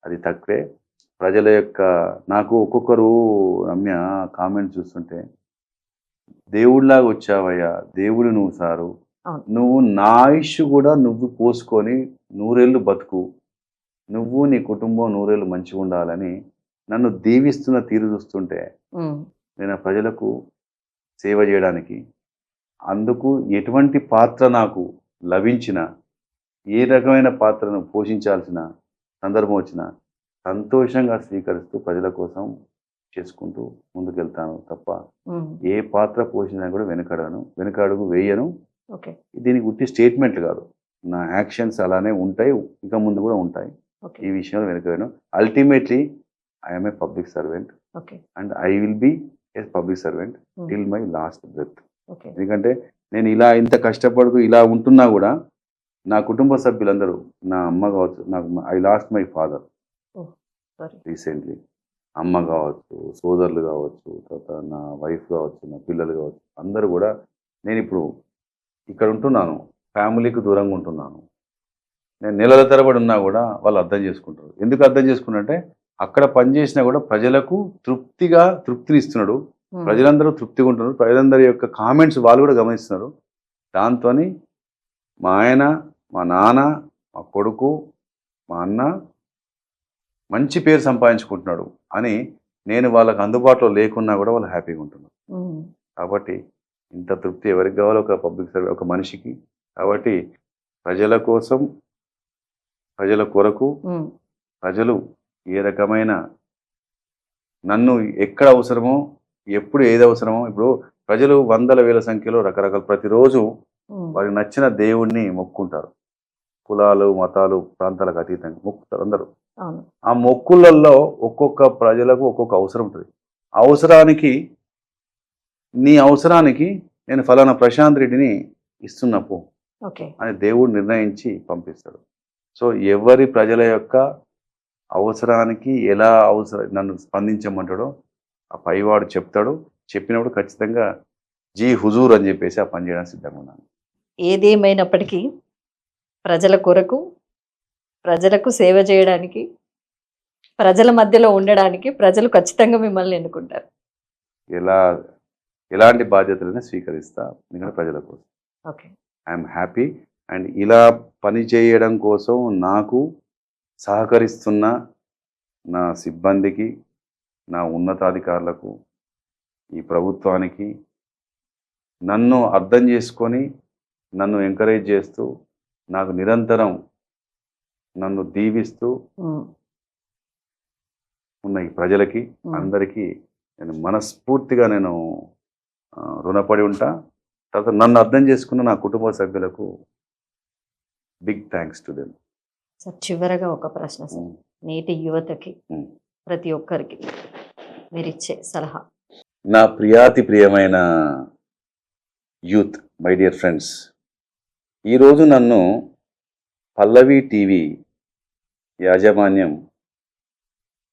అది తక్కువే. ప్రజల యొక్క నాకు ఒక్కొక్కరు రమ్య కామెంట్ చూస్తుంటే, దేవుడిలాగా వచ్చావయ్యా, దేవుడు నువ్వు సారు. అవును. నువ్వు నా ఆయుష్ కూడా నువ్వు పోసుకొని 100 ఏళ్ళు బతుకు. నువ్వు నీ కుటుంబం 100 ఏళ్ళు మంచిగా ఉండాలని నన్ను దీవిస్తున్న తీరు చూస్తుంటే, హ్మ్. నేను ఆ ప్రజలకు సేవ చేయడానికి, అందుకు ఎటువంటి పాత్ర నాకు లభించినా, ఏ రకమైన పాత్రను పోషించాల్సిన సందర్భం వచ్చినా సంతోషంగా స్వీకరిస్తూ ప్రజల కోసం చేసుకుంటూ ముందుకెళ్తాను తప్ప హ్మ్. ఏ పాత్ర పోషించినా కూడా వెనకడుగు వేయను. ఓకే. దీనికి ఉట్టి స్టేట్మెంట్లు కాదు. నా యాక్షన్స్ అలానే ఉంటాయి. ఇక ముందు కూడా ఉంటాయి. ఓకే. ఈ విషయంలో వెనక వేయను. Ultimately I am a public servant okay. And I will be a public servant hmm. Till my last breath. Okay. ఎందుకంటే నేను ఇలా ఇంత కష్టపడుతూ ఇలా ఉంటున్నా కూడా నా కుటుంబ సభ్యులందరూ, నా అమ్మ కావచ్చు, I lost my father oh! Sorry. Recently. అమ్మ కావచ్చు, సోదరులు కావచ్చు, తర్వాత నా వైఫ్ కావచ్చు, నా పిల్లలు కావచ్చు, అందరూ కూడా నేనిప్పుడు ఇక్కడ ఉంటున్నాను. ఫ్యామిలీకి దూరంగా ఉంటున్నాను. నేను నెలల తరబడి ఉన్నా కూడా వాళ్ళు అర్థం చేసుకుంటారు. ఎందుకు అర్థం చేసుకున్నారంటే అక్కడ పనిచేసినా కూడా ప్రజలకు తృప్తినిస్తున్నాడు. హ్మ్. ప్రజలందరూ తృప్తిగా ఉంటున్నారు. ప్రజలందరి యొక్క కామెంట్స్ వాళ్ళు కూడా గమనిస్తున్నారు. దాంతోని మా ఆయన, మా నాన్న, మా కొడుకు, మా అన్న మంచి పేరు సంపాదించుకుంటున్నాడు అని నేను వాళ్ళకి అందుబాటులో లేకున్నా కూడా వాళ్ళు హ్యాపీగా ఉంటున్నారు. హ్మ్. కాబట్టి ఇంత తృప్తి ఎవరికి కావాలో ఒక పబ్లిక్ సర్వెంట్ ఒక మనిషికి. కాబట్టి ప్రజల కోసం, ప్రజల కొరకు, హ్మ్. ప్రజలు ఏ రకమైన నన్ను ఎక్కడ అవసరమో, ఎప్పుడు ఏది అవసరమో ఇప్పుడు ప్రజలు వందల వేల సంఖ్యలో రకరకాల ప్రతిరోజు ఉమ్, వారికి నచ్చిన దేవుణ్ణి మొక్కుంటారు. కులాలు మతాలు ప్రాంతాలకు అతీతంగా మొక్కుతారు అందరూ. అవును. ఆ మొక్కులలో ఒక్కొక్క ప్రజలకు ఒక్కొక్క అవసరం ఉంటుంది. అవసరానికి నీ అవసరానికి నేను ఫలానా ప్రశాంత్ రెడ్డిని ఇస్తున్నప్పు ఓకే. అని దేవుడు నిర్ణయించి పంపిస్తాడు. సో ఎవరి ప్రజల యొక్క అవసరానికి ఎలా నన్ను స్పందించమంటాడో ఆ పైవాడు చెప్తాడు. చెప్పినప్పుడు ఖచ్చితంగా జీ హుజూర్ అని చెప్పేసి ఆ పని చేయడానికి సిద్ధంగా ఉన్నాను. ఏదేమైనప్పటికీ ప్రజల కొరకు, ప్రజలకు సేవ చేయడానికి, ప్రజల మధ్యలో ఉండడానికి ప్రజలు ఖచ్చితంగా మిమ్మల్ని ఎన్నుకుంటారు. ఎలాంటి బాధ్యతలైనా స్వీకరిస్తా ఎందుకంటే ప్రజల కోసం. ఓకే. I'm happy. అండ్ ఇలా పని చేయడం కోసం నాకు సహకరిస్తున్న నా సిబ్బందికి, నా ఉన్నతాధికారులకు, ఈ ప్రభుత్వానికి, నన్ను అర్థం చేసుకొని నన్ను ఎంకరేజ్ చేస్తూ నాకు నిరంతరం నన్ను దీవిస్తూ ఉమ్, ఉన్న ఈ ప్రజలకి అందరికీ నేను మనస్ఫూర్తిగా రుణపడి ఉంటా. తర్వాత నన్ను అర్థం చేసుకున్న నా కుటుంబ సభ్యులకు big thanks to them. Sir చివరగా ఒక ప్రశ్న సార్, నేటి యువతకి ఉమ్. ప్రతి ఒక్కరికి మీరు ఇచ్చే సలహా. నా ప్రియమైన యూత్, మై డియర్ ఫ్రెండ్స్, ఈరోజు నన్ను పల్లవి టీవీ యాజమాన్యం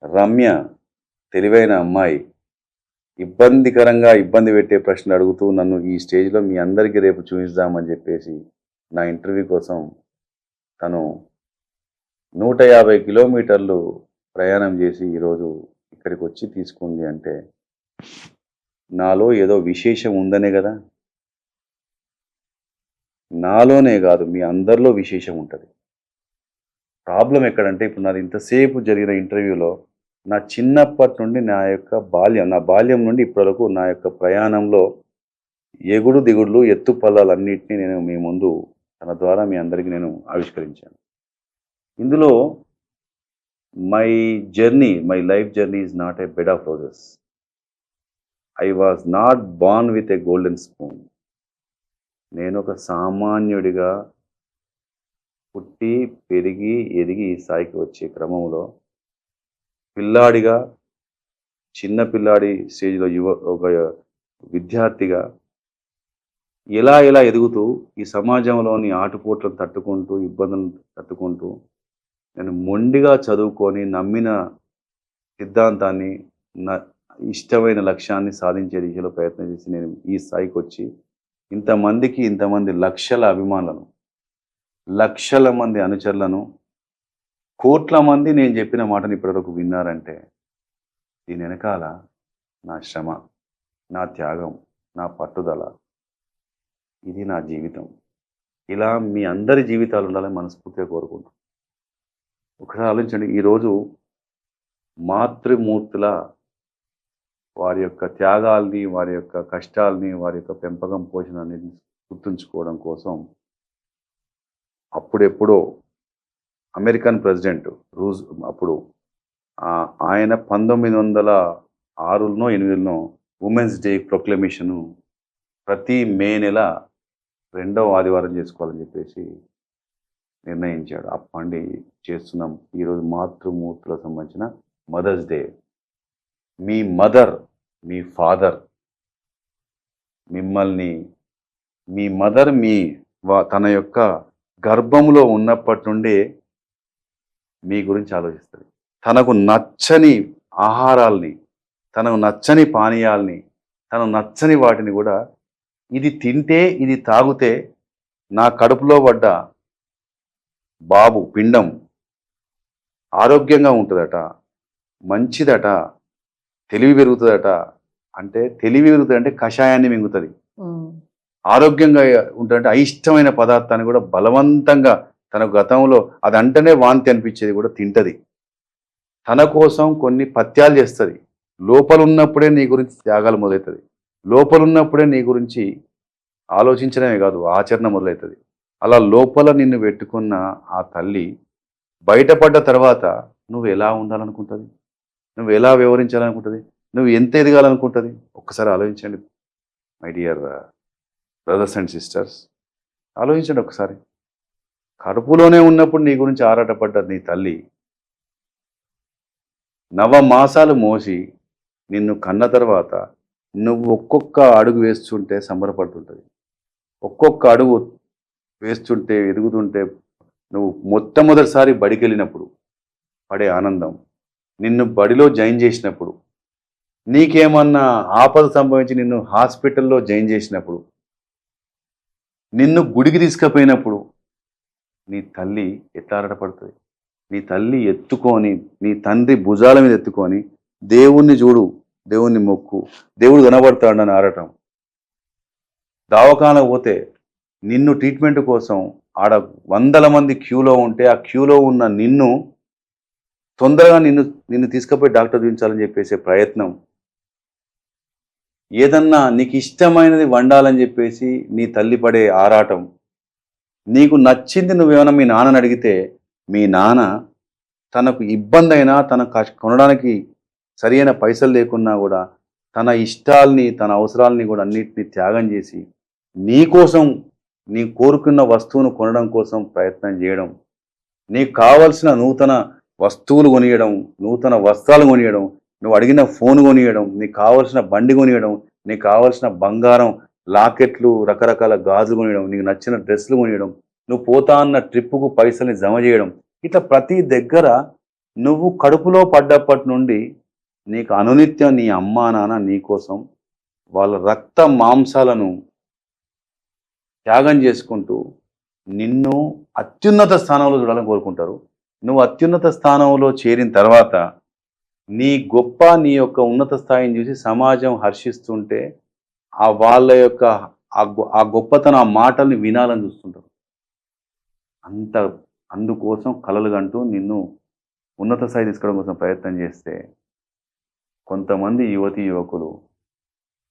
రమ్య తెలివైన అమ్మాయి ఇబ్బంది పెట్టే ప్రశ్నలు అడుగుతూ నన్ను ఈ స్టేజ్లో మీ అందరికీ రేపు చూపిద్దామని చెప్పేసి నా ఇంటర్వ్యూ కోసం తను 150 కిలోమీటర్లు ప్రయాణం చేసి ఈరోజు ఇక్కడికి వచ్చి తీసుకుంది అంటే నాలో ఏదో విశేషం ఉందనే కదా. నాలోనే కాదు మీ అందరిలో విశేషం ఉంటుంది. ప్రాబ్లం ఎక్కడంటే ఇప్పుడు నాది ఇంతసేపు జరిగిన ఇంటర్వ్యూలో నా చిన్నప్పటి నుండి నా బాల్యం నుండి ఇప్పటి వరకు నా యొక్క ప్రయాణంలో ఎగుడు దిగుడులు ఎత్తు పల్లాలన్నింటినీ నేను మీ ముందు తన ద్వారా మీ అందరికీ నేను ఆవిష్కరించాను. ఇందులో my life journey is not a bed of roses. I was not born with a golden spoon. నేను ఒక సామాన్యుడిగా పుట్టి పెరిగి ఎదిగి ఈ స్థాయికి వచ్చే క్రమంలో పిల్లాడిగా, చిన్న పిల్లాడి స్టేజ్లో ఒక విద్యార్థిగా ఎలా ఎదుగుతూ ఈ సమాజంలోని ఆటుపోట్లను తట్టుకుంటూ, ఇబ్బందులను తట్టుకుంటూ నేను మొండిగా చదువుకొని నమ్మిన సిద్ధాంతాన్ని, నా ఇష్టమైన లక్ష్యాన్ని సాధించే దిశలో ప్రయత్నం చేసి నేను ఈ స్థాయికి వచ్చి ఇంతమంది లక్షల అభిమానులను, లక్షల మంది అనుచరులను, కోట్ల మంది నేను చెప్పిన మాటని ఇప్పటివరకు విన్నారంటే దీని వెనకాల నా శ్రమ, నా త్యాగం, నా పట్టుదల, ఇది నా జీవితం. ఇలా మీ అందరి జీవితాలు ఉండాలని మనస్ఫూర్తిగా కోరుకుంటాను. ఒకసారి ఆలోచించండి, ఈరోజు మాతృమూర్తుల వారి యొక్క త్యాగాల్ని, వారి యొక్క కష్టాల్ని, వారి యొక్క పెంపకం పోషణ అన్నింటిని గుర్తుంచుకోవడం కోసం అప్పుడెప్పుడో అమెరికన్ ప్రెసిడెంట్ అప్పుడు ఆయన 1906లో 8లో ఉమెన్స్ డే ప్రొక్లమేషను ప్రతి మే నెల 2వ ఆదివారం చేసుకోవాలని చెప్పేసి నిర్ణయించాడు. అప్పటి చేస్తున్నాం. ఈరోజు మాతృమూర్తులకు సంబంధించిన మదర్స్ డే. మీ మదర్, మీ ఫాదర్ మిమ్మల్ని, మీ మదర్ తన యొక్క గర్భంలో ఉన్నప్పటి నుండే మీ గురించి ఆలోచిస్తుంది. తనకు నచ్చని ఆహారాల్ని, తనకు నచ్చని పానీయాల్ని, తనకు నచ్చని వాటిని కూడా ఇది తింటే, ఇది తాగితే నా కడుపులో పడ్డ బాబు పిండం ఆరోగ్యంగా ఉంటుందట, మంచిదట, తెలివి పెరుగుతుందట. తెలివి పెరుగుతుందంటే కషాయాన్ని మింగుతుంది. ఆరోగ్యంగా ఉంటుందంటే అయిష్టమైన పదార్థాన్ని కూడా బలవంతంగా తనకు గతంలో అదంటేనే వాంతి అనిపించేది కూడా తింటది. తన కోసం కొన్ని పత్యాలు చేస్తుంది. లోపలున్నప్పుడే నీ గురించి త్యాగాలు మొదలవుతుంది. లోపలున్నప్పుడే నీ గురించి ఆలోచించడమే కాదు, ఆచరణ మొదలవుతుంది. అలా లోపల నిన్ను పెట్టుకున్న ఆ తల్లి బయటపడ్డ తర్వాత నువ్వు ఎలా ఉండాలనుకుంటుంది, నువ్వు ఎలా వ్యవహరించాలనుకుంటుంది, నువ్వు ఎంత ఎదగాలనుకుంటుంది. ఒక్కసారి ఆలోచించండి. My dear brothers and sisters, ఆలోచించండి ఒకసారి. కడుపులోనే ఉన్నప్పుడు నీ గురించి ఆరాటపడ్డది నీ తల్లి, నవమాసాలు మోసి నిన్ను కన్న తర్వాత నువ్వు ఒక్కొక్క అడుగు వేస్తుంటే సంబరపడుతుంటుంది. ఒక్కొక్క అడుగు వేస్తుంటే ఎదుగుతుంటే నువ్వు మొట్టమొదటిసారి బడికి వెళ్ళినప్పుడు పడే ఆనందం, నిన్ను బడిలో జాయిన్ చేసినప్పుడు, నీకేమన్నా ఆపద సంభవించి నిన్ను హాస్పిటల్లో జాయిన్ చేసినప్పుడు, నిన్ను గుడికి తీసుకుపోయినప్పుడు నీ తల్లి ఎట్లా ఆరాటపడుతుంది. నీ తల్లి ఎత్తుకొని నీ తండ్రి భుజాల మీద ఎత్తుకొని దేవుణ్ణి చూడు, దేవుణ్ణి మొక్కు, దేవుడు కనబడతాడని ఆడటం. దవాఖానకు పోతే నిన్ను ట్రీట్మెంట్ కోసం ఆడ 100 మంది క్యూలో ఉంటే ఆ క్యూలో ఉన్న నిన్ను తొందరగా నిన్ను తీసుకుపోయి డాక్టర్ చూపించాలని చెప్పేసే ప్రయత్నం, ఏదన్నా నీకు ఇష్టమైనది వండాలని చెప్పేసి నీ తల్లి పడే ఆరాటం, నీకు నచ్చింది నువ్వేమైనా మీ నాన్నని అడిగితే మీ నాన్న తనకు ఇబ్బంది అయినా కొనడానికి సరైన పైసలు లేకున్నా కూడా తన ఇష్టాల్ని తన అవసరాలని కూడా అన్నిటినీ త్యాగం చేసి నీకోసం నీ కోరుకున్న వస్తువును కొనడం కోసం ప్రయత్నం చేయడం, నీకు కావలసిన నూతన వస్తువులు కొనియడం, నూతన వస్త్రాలు కొనియడం, నువ్వు అడిగిన ఫోన్ కొనియడం, నీకు కావలసిన బండి కొనియడం, నీకు కావలసిన బంగారం లాకెట్లు రకరకాల గాజులు కొనియడం, నీకు నచ్చిన డ్రెస్సులు కొనియడం, నువ్వు పోతా అన్న ట్రిప్పుకు పైసల్ని జమ చేయడం, ఇట్లా ప్రతి దగ్గర నువ్వు కడుపులో పడ్డప్పటి నుండి నీకు అనునిత్యం నీ అమ్మా నాన్న నీకోసం వాళ్ళ రక్త మాంసాలను త్యాగం చేసుకుంటూ నిన్ను అత్యున్నత స్థానంలో చూడాలని కోరుకుంటారు. నువ్వు అత్యున్నత స్థానంలో చేరిన తర్వాత నీ యొక్క ఉన్నత స్థాయిని చూసి సమాజం హర్షిస్తుంటే వాళ్ళ యొక్క ఆ గొప్పతనం, ఆ మాటల్ని వినాలని చూస్తుంటారు. అందుకోసం కలలు కంటూ నిన్ను ఉన్నత స్థాయి తీసుకోవడం కోసం ప్రయత్నం చేస్తే కొంతమంది యువకులు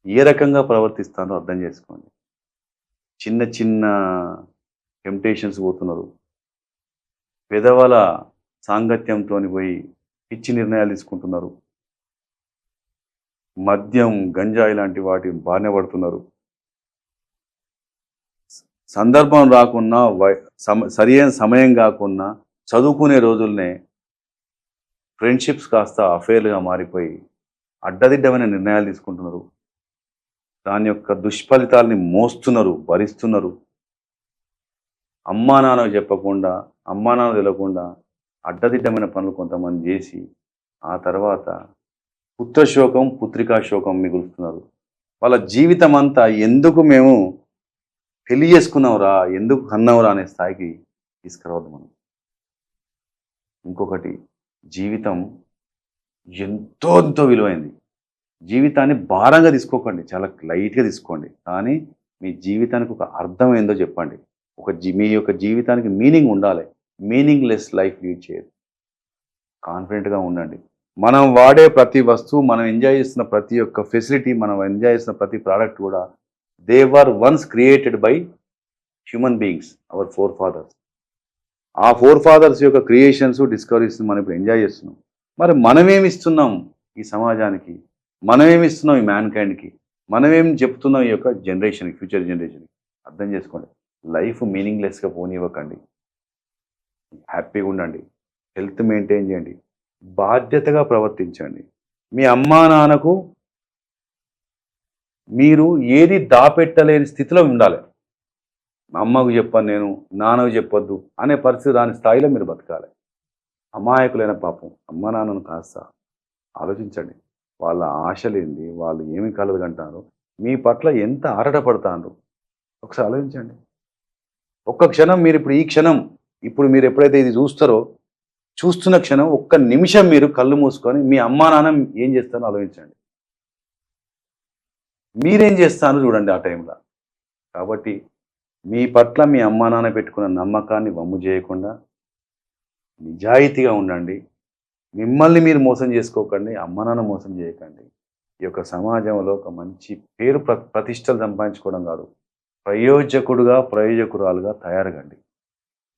ఏ రకంగా ప్రవర్తిస్తారో అర్థం చేసుకోండి. చిన్న చిన్న టెంప్టేషన్స్ పోతున్నారు, పెదవుల సాంగత్యంతో పోయి పిచ్చి నిర్ణయాలు తీసుకుంటున్నారు, మద్యం గంజాయి లాంటి వాటి బారిన పడుతున్నారు. సందర్భం రాకున్నా సరైన సమయం కాకున్నా చదువుకునే రోజుల్నే ఫ్రెండ్షిప్స్ కాస్త అఫేర్లుగా మారిపోయి అడ్డదిడ్డమైన నిర్ణయాలు తీసుకుంటున్నారు. దాని యొక్క దుష్ఫలితాలని మోస్తున్నారు, భరిస్తున్నారు. అమ్మా నాన్నకు చెప్పకుండా, అమ్మా నాన్న తెలియకుండా అడ్డదిడ్డమైన పనులు కొంతమంది చేసి ఆ తర్వాత పుత్రశోకం పుత్రికా శోకం మిగులుతున్నారు. వాళ్ళ జీవితం అంతా ఎందుకు మేము పెళ్లి చేసుకున్నావురా, ఎందుకు కన్నావురా అనే స్థాయికి తీసుకురావద్దు మనం. ఇంకొకటి, జీవితం ఎంతో విలువైంది. జీవితాన్ని భారంగా తీసుకోకండి, చాలా లైట్గా తీసుకోండి. కానీ మీ జీవితానికి ఒక అర్థం ఏందో చెప్పండి. మీ యొక్క జీవితానికి మీనింగ్ ఉండాలి. మీనింగ్లెస్ లైఫ్ లీడ్ చేయదు. కాన్ఫిడెంట్గా ఉండండి. మనం వాడే ప్రతి వస్తువు, మనం ఎంజాయ్ చేస్తున్న ప్రతి ఒక్క ఫెసిలిటీ, మనం ఎంజాయ్ చేస్తున్న ప్రతి ప్రోడక్ట్ కూడా they were once created by human beings, our forefathers. ఆ ఫోర్ ఫాదర్స్ యొక్క క్రియేషన్స్, డిస్కవరీస్ మనం ఇప్పుడు ఎంజాయ్ చేస్తున్నాం. మరి మనమేమిస్తున్నాం ఈ సమాజానికి, మనమేమిస్తున్నాం ఈ మ్యాన్ కైండ్కి, మనమేం చెప్తున్నాం ఈ యొక్క జనరేషన్కి, ఫ్యూచర్ జనరేషన్కి? అర్థం చేసుకోండి. లైఫ్ మీనింగ్లెస్గా పోనివ్వకండి. హ్యాపీగా ఉండండి, హెల్త్ మెయింటైన్ చేయండి, బాధ్యతగా ప్రవర్తించండి. మీ అమ్మా నాన్నకు మీరు ఏది దాపెట్టలేని స్థితిలో ఉండాలి. అమ్మకు చెప్పను నేను, నాన్నకు చెప్పొద్దు అనే పరిస్థితి రాని స్థాయిలో మీరు బతకాలి. అమాయకులైన పాపం అమ్మ నాన్నను కాస్త ఆలోచించండి. వాళ్ళ ఆశలేంది, వాళ్ళు ఏమి కలగంటారు, మీ పట్ల ఎంత ఆరాటపడతారు ఒకసారి ఆలోచించండి. ఒక్క క్షణం మీరు ఈ క్షణం మీరు ఎప్పుడైతే ఇది చూస్తున్న క్షణం ఒక్క నిమిషం మీరు కళ్ళు మూసుకొని మీ అమ్మా నాన్న ఏం చేస్తారో ఆలోచించండి. మీరేం చేస్తారో చూడండి ఆ టైంలో. కాబట్టి మీ పట్ల మీ అమ్మా నాన్న పెట్టుకున్న నమ్మకాన్ని వమ్ము చేయకుండా నిజాయితీగా ఉండండి. మిమ్మల్ని మీరు మోసం చేసుకోకండి, అమ్మ నాన్న మోసం చేయకండి. ఈ యొక్క సమాజంలో ఒక మంచి పేరు ప్రతిష్టలు సంపాదించుకోవడం కాదు, ప్రయోజకురాలుగా తయారుగండి.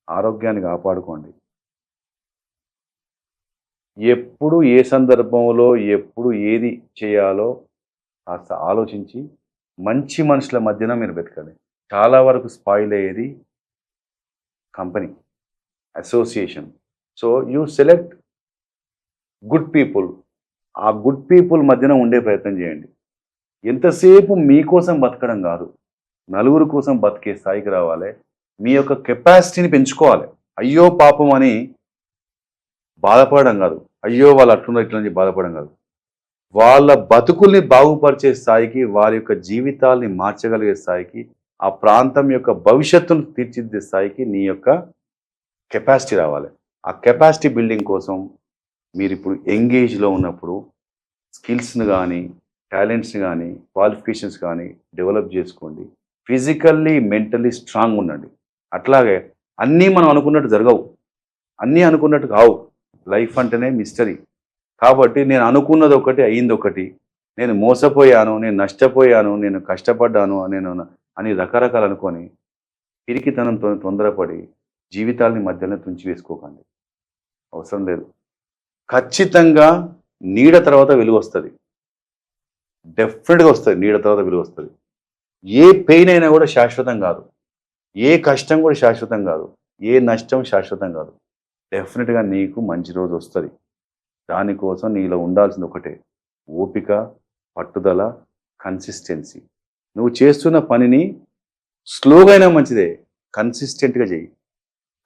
ఆరోగ్యాన్ని కాపాడుకోండి. ఎప్పుడు ఏ సందర్భంలో ఎప్పుడు ఏది చేయాలో కాస్త ఆలోచించి మంచి మనుషుల మధ్యన మీరు బతకండి. చాలా వరకు స్పాయిల్ అయ్యేది company, association. So you select good people. ఆ గుడ్ పీపుల్ మధ్యన ఉండే ప్రయత్నం చేయండి. ఎంతసేపు మీకోసం బతకడం కాదు, నలుగురు కోసం బతికే స్థాయికి రావాలి. మీ యొక్క కెపాసిటీని పెంచుకోవాలి. అయ్యో పాపం అని బాధపడడం కాదు, అయ్యో వాళ్ళు అట్లున్నారు ఇట్లని బాధపడడం కాదు. వాళ్ళ బతుకుల్ని బాగుపరిచే స్థాయికి, వారి యొక్క జీవితాల్ని మార్చగలిగే స్థాయికి, ఆ ప్రాంతం యొక్క భవిష్యత్తును తీర్చిదిద్దే స్థాయికి నీ యొక్క కెపాసిటీ రావాలి. ఆ కెపాసిటీ బిల్డింగ్ కోసం మీరు ఇప్పుడు ఎంగేజ్లో ఉన్నప్పుడు స్కిల్స్ని కానీ, టాలెంట్స్ని కానీ, క్వాలిఫికేషన్స్ కానీ డెవలప్ చేసుకోండి. ఫిజికల్లీ మెంటల్లీ స్ట్రాంగ్ ఉండండి. అట్లాగే అన్నీ మనం అనుకున్నట్టు జరగవు, అన్నీ అనుకున్నట్టు కావు. లైఫ్ అంటేనే మిస్టరీ. కాబట్టి నేను అనుకున్నది ఒకటి, అయ్యింది ఒకటి. నేను మోసపోయాను, నేను నష్టపోయాను, నేను కష్టపడ్డాను అని రకరకాలు అనుకొని పిరికితనంతో తొందరపడి జీవితాల్ని మధ్యలో తుంచి వేసుకోకండి. అవసరం లేదు. ఖచ్చితంగా నీడ తర్వాత వెలుగు వస్తుంది. డెఫినెట్గా వస్తుంది. నీడ తర్వాత వెలుగు వస్తుంది. ఏ పెయిన్ అయినా కూడా శాశ్వతం కాదు, ఏ కష్టం కూడా శాశ్వతం కాదు, ఏ నష్టం శాశ్వతం కాదు. డెఫినెట్గా నీకు మంచి రోజు వస్తుంది. దానికోసం నీలో ఉండాల్సింది ఒకటే, ఓపిక, పట్టుదల, కన్సిస్టెన్సీ. నువ్వు చేస్తున్న పనిని స్లోగా అయినా మంచిదే, కన్సిస్టెంట్గా చెయ్యి.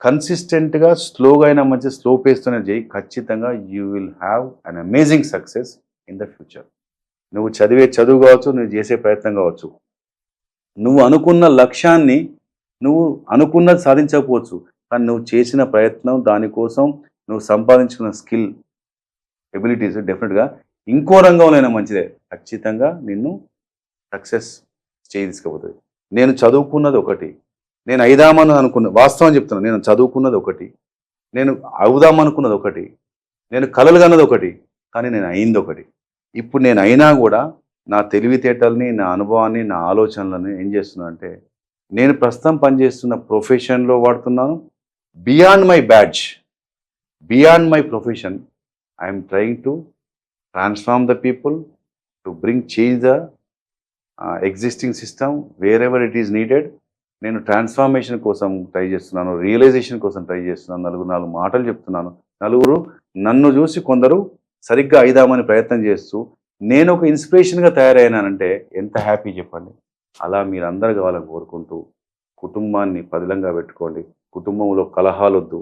కన్సిస్టెంట్గా స్లోగా అయినా మంచిది, స్లో పేస్తూనే చెయ్యి. ఖచ్చితంగా you will have an amazing success in the future. నువ్వు చదివే చదువు కావచ్చు, నువ్వు చేసే ప్రయత్నం కావచ్చు, నువ్వు అనుకున్న లక్ష్యాన్ని నువ్వు అనుకున్నది సాధించకపోవచ్చు, కానీ నువ్వు చేసిన ప్రయత్నం, దానికోసం నువ్వు సంపాదించుకున్న స్కిల్, ఎబిలిటీస్ డెఫినెట్గా ఇంకో రంగంలోనైనా మంచిదే, ఖచ్చితంగా నిన్ను సక్సెస్ స్టేజ్ తీసుకుపోతుంది. నేను చదువుకున్నది ఒకటి, నేను అయిదామని అనుకున్న, వాస్తవం చెప్తున్నాను, నేను చదువుకున్నది ఒకటి, నేను అవుదామనుకున్నది ఒకటి, నేను కలలు కన్నది ఒకటి, కానీ నేను అయింది ఒకటి. ఇప్పుడు నేను అయినా కూడా నా తెలివితేటల్ని, నా అనుభవాన్ని, నా ఆలోచనలను ఏం చేస్తున్నా అంటే, నేను ప్రస్తుతం పనిచేస్తున్న ప్రొఫెషన్లో వాడుతున్నాను. Beyond my badge, beyond my profession, I'm trying to transform the people, to bring change the existing system wear ever it is needed. నేను ట్రాన్స్ఫార్మేషన్ కోసం ట్రై చేస్తున్నాను, రియలైజేషన్ కోసం ట్రై చేస్తున్నాను. నాలుగు మాటలు చెప్తున్నాను. నలుగురు నన్ను చూసి కొందరు సరిగ్గా అయిదామని ప్రయత్నం చేస్తూ నేను ఒక ఇన్స్పిరేషన్గా తయారైనానంటే ఎంత హ్యాపీ చెప్పండి. అలా మీరందరూ కావాలని కోరుకుంటూ కుటుంబాన్ని పదిలంగా పెట్టుకోండి. కుటుంబంలో కలహాలొద్దు,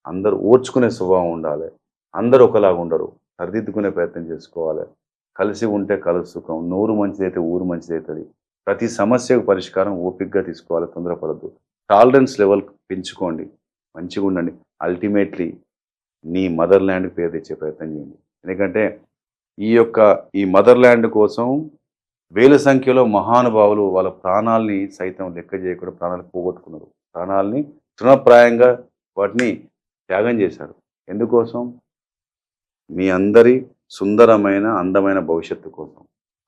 అందరూ ఓర్చుకునే స్వభావం ఉండాలి. అందరూ ఒకలాగా ఉండరు, సరిదిద్దుకునే ప్రయత్నం చేసుకోవాలి. కలిసి ఉంటే కలుసు సుఖం, నోరు మంచిదైతే ఊరు మంచిదవుతుంది. ప్రతి సమస్యకు పరిష్కారం ఓపికగా తీసుకోవాలి, తొందరపడద్దు. టాలరెన్స్ లెవెల్ పెంచుకోండి, మంచిగా ఉండండి. అల్టిమేట్లీ నీ మదర్ ల్యాండ్కి పేరు తెచ్చే ప్రయత్నం చేయండి. ఎందుకంటే ఈ మదర్ ల్యాండ్ కోసం వేల సంఖ్యలో మహానుభావులు వాళ్ళ ప్రాణాలని సైతం లెక్క చేయకుండా ప్రాణాలు పోగొట్టుకున్నారు. ప్రాణాలని తృణప్రాయంగా వాటిని త్యాగం చేశారు. ఎందుకోసం? మీ అందరి సుందరమైన అందమైన భవిష్యత్తు కోసం.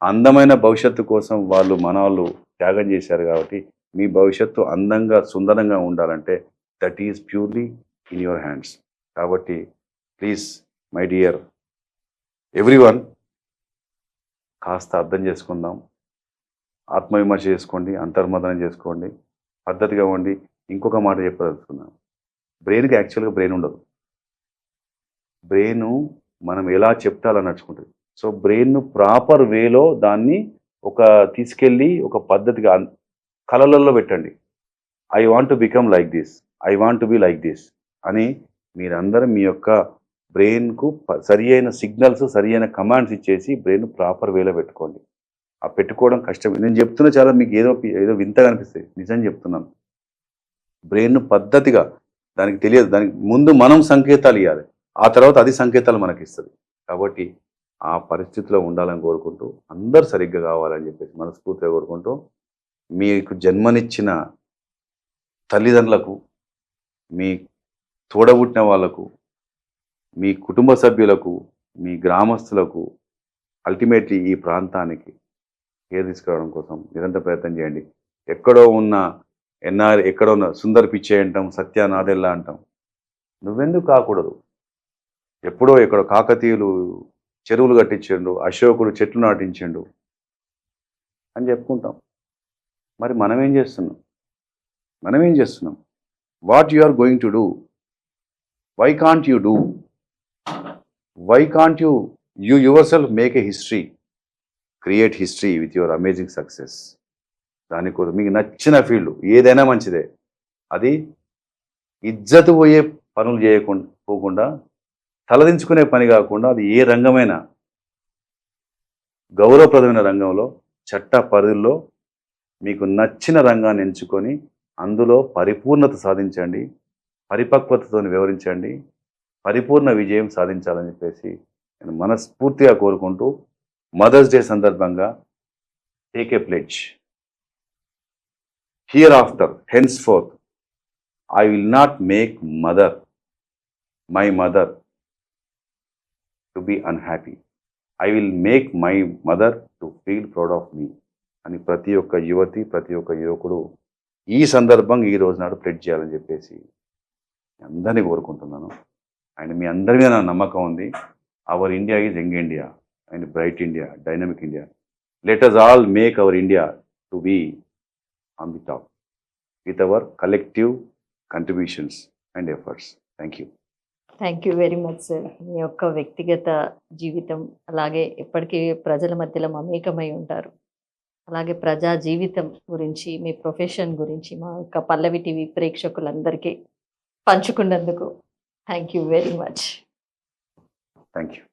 అందమైన భవిష్యత్తు కోసం వాళ్ళు త్యాగం చేశారు. కాబట్టి మీ భవిష్యత్తు అందంగా సుందరంగా ఉండాలంటే that is purely in your hands. కాబట్టి ప్లీజ్ మై డియర్ ఎవ్రీవన్, కాస్త అర్థం చేసుకుందాం, ఆత్మవిమర్శ చేసుకోండి, అంతర్మదనం చేసుకోండి, పద్ధతిగా ఉండి. ఇంకొక మాట చెప్పదలుచుకున్నాను, బ్రెయిన్కి యాక్చువల్గా బ్రెయిన్ ఉండదు. బ్రెయిన్ మనం ఎలా చెప్తే అలా నడుచుకుంటుంది. సో బ్రెయిన్ను ప్రాపర్ వేలో దాన్ని తీసుకెళ్ళి ఒక పద్ధతిగా కళలలో పెట్టండి. I want to become like this, I want to be like this అని మీరందరూ మీ యొక్క బ్రెయిన్కు సరి అయిన సిగ్నల్స్, సరి అయిన కమాండ్స్ ఇచ్చేసి బ్రెయిన్ ప్రాపర్ వేలో పెట్టుకోండి. ఆ పెట్టుకోవడం కష్టం. నేను చెప్తున్నా చాలా మీకు ఏదో వింతగా అనిపిస్తుంది, నిజం చెప్తున్నాను. బ్రెయిన్ పద్ధతిగా దానికి తెలియదు, దానికి ముందు మనం సంకేతాలు ఇవ్వాలి, ఆ తర్వాత అది సంకేతాలు మనకి ఇస్తుంది. కాబట్టి ఆ పరిస్థితిలో ఉండాలని కోరుకుంటూ, అందరు సరిగ్గా కావాలని చెప్పేసి మనస్ఫూర్తిగా కోరుకుంటూ, మీకు జన్మనిచ్చిన తల్లిదండ్రులకు, మీ తోడబుట్టిన వాళ్లకు, మీ కుటుంబ సభ్యులకు, మీ గ్రామస్తులకు, అల్టిమేట్లీ ఈ ప్రాంతానికి కేర్ తీసుకురావడం కోసం నిరంతర ప్రయత్నం చేయండి. ఎక్కడో ఉన్న ఎక్కడో ఉన్న సుందర్ పిచ్చే అంటాం, సత్య నాదెల్లా అంటాం. నువ్వెందుకు కాకూడదు? ఎప్పుడో ఎక్కడో కాకతీయులు చెరువులు కట్టించిండు, అశోకుడు చెట్లు నాటించిండు అని చెప్పుకుంటాం. మరి మనం ఏం చేస్తున్నాం? What you are going to do? Why can't you do? Why can't you yourself make a history, create history with your amazing success? దానికోసం మీకు నచ్చిన ఫీల్డ్ ఏదైనా మంచిదే, అది ఇజ్జతు పోయే పనులు పోకుండా, తలదించుకునే పని కాకుండా, అది ఏ రంగమైనా గౌరవప్రదమైన రంగంలో, చట్ట పరిధిలో మీకు నచ్చిన రంగాన్ని ఎంచుకొని అందులో పరిపూర్ణత సాధించండి, పరిపక్వతతో వివరించండి, పరిపూర్ణ విజయం సాధించాలని చెప్పేసి నేను మనస్ఫూర్తిగా కోరుకుంటూ, మదర్స్ డే సందర్భంగా take a pledge. Hereafter, henceforth, I will not make my mother to be unhappy. I will make my mother to feel proud of me అని ప్రతి ఒక్క యువతి, ప్రతి ఒక్క యువకుడు ఈ సందర్భంగా ఈ రోజు నాడు ప్లెడ్జ్ చేయాలని చెప్పేసి అందరినీ కోరుకుంటున్నాను. అండ్ మీ అందరి మీద నా నమ్మకం ఉంది. Our India is young India and bright India, dynamic India. Let us all make our India to be on the top with our collective contributions and efforts. Thank you. Thank you very much sir. మీ యొక్క వ్యక్తిగత జీవితం, అలాగే ఎప్పటికీ ప్రజల మధ్యలో మమేకమై ఉంటారు, అలాగే ప్రజా జీవితం గురించి, మీ ప్రొఫెషన్ గురించి మా యొక్క పల్లవి టీవీ ప్రేక్షకులందరికీ పంచుకున్నందుకు thank you very much. Thank you.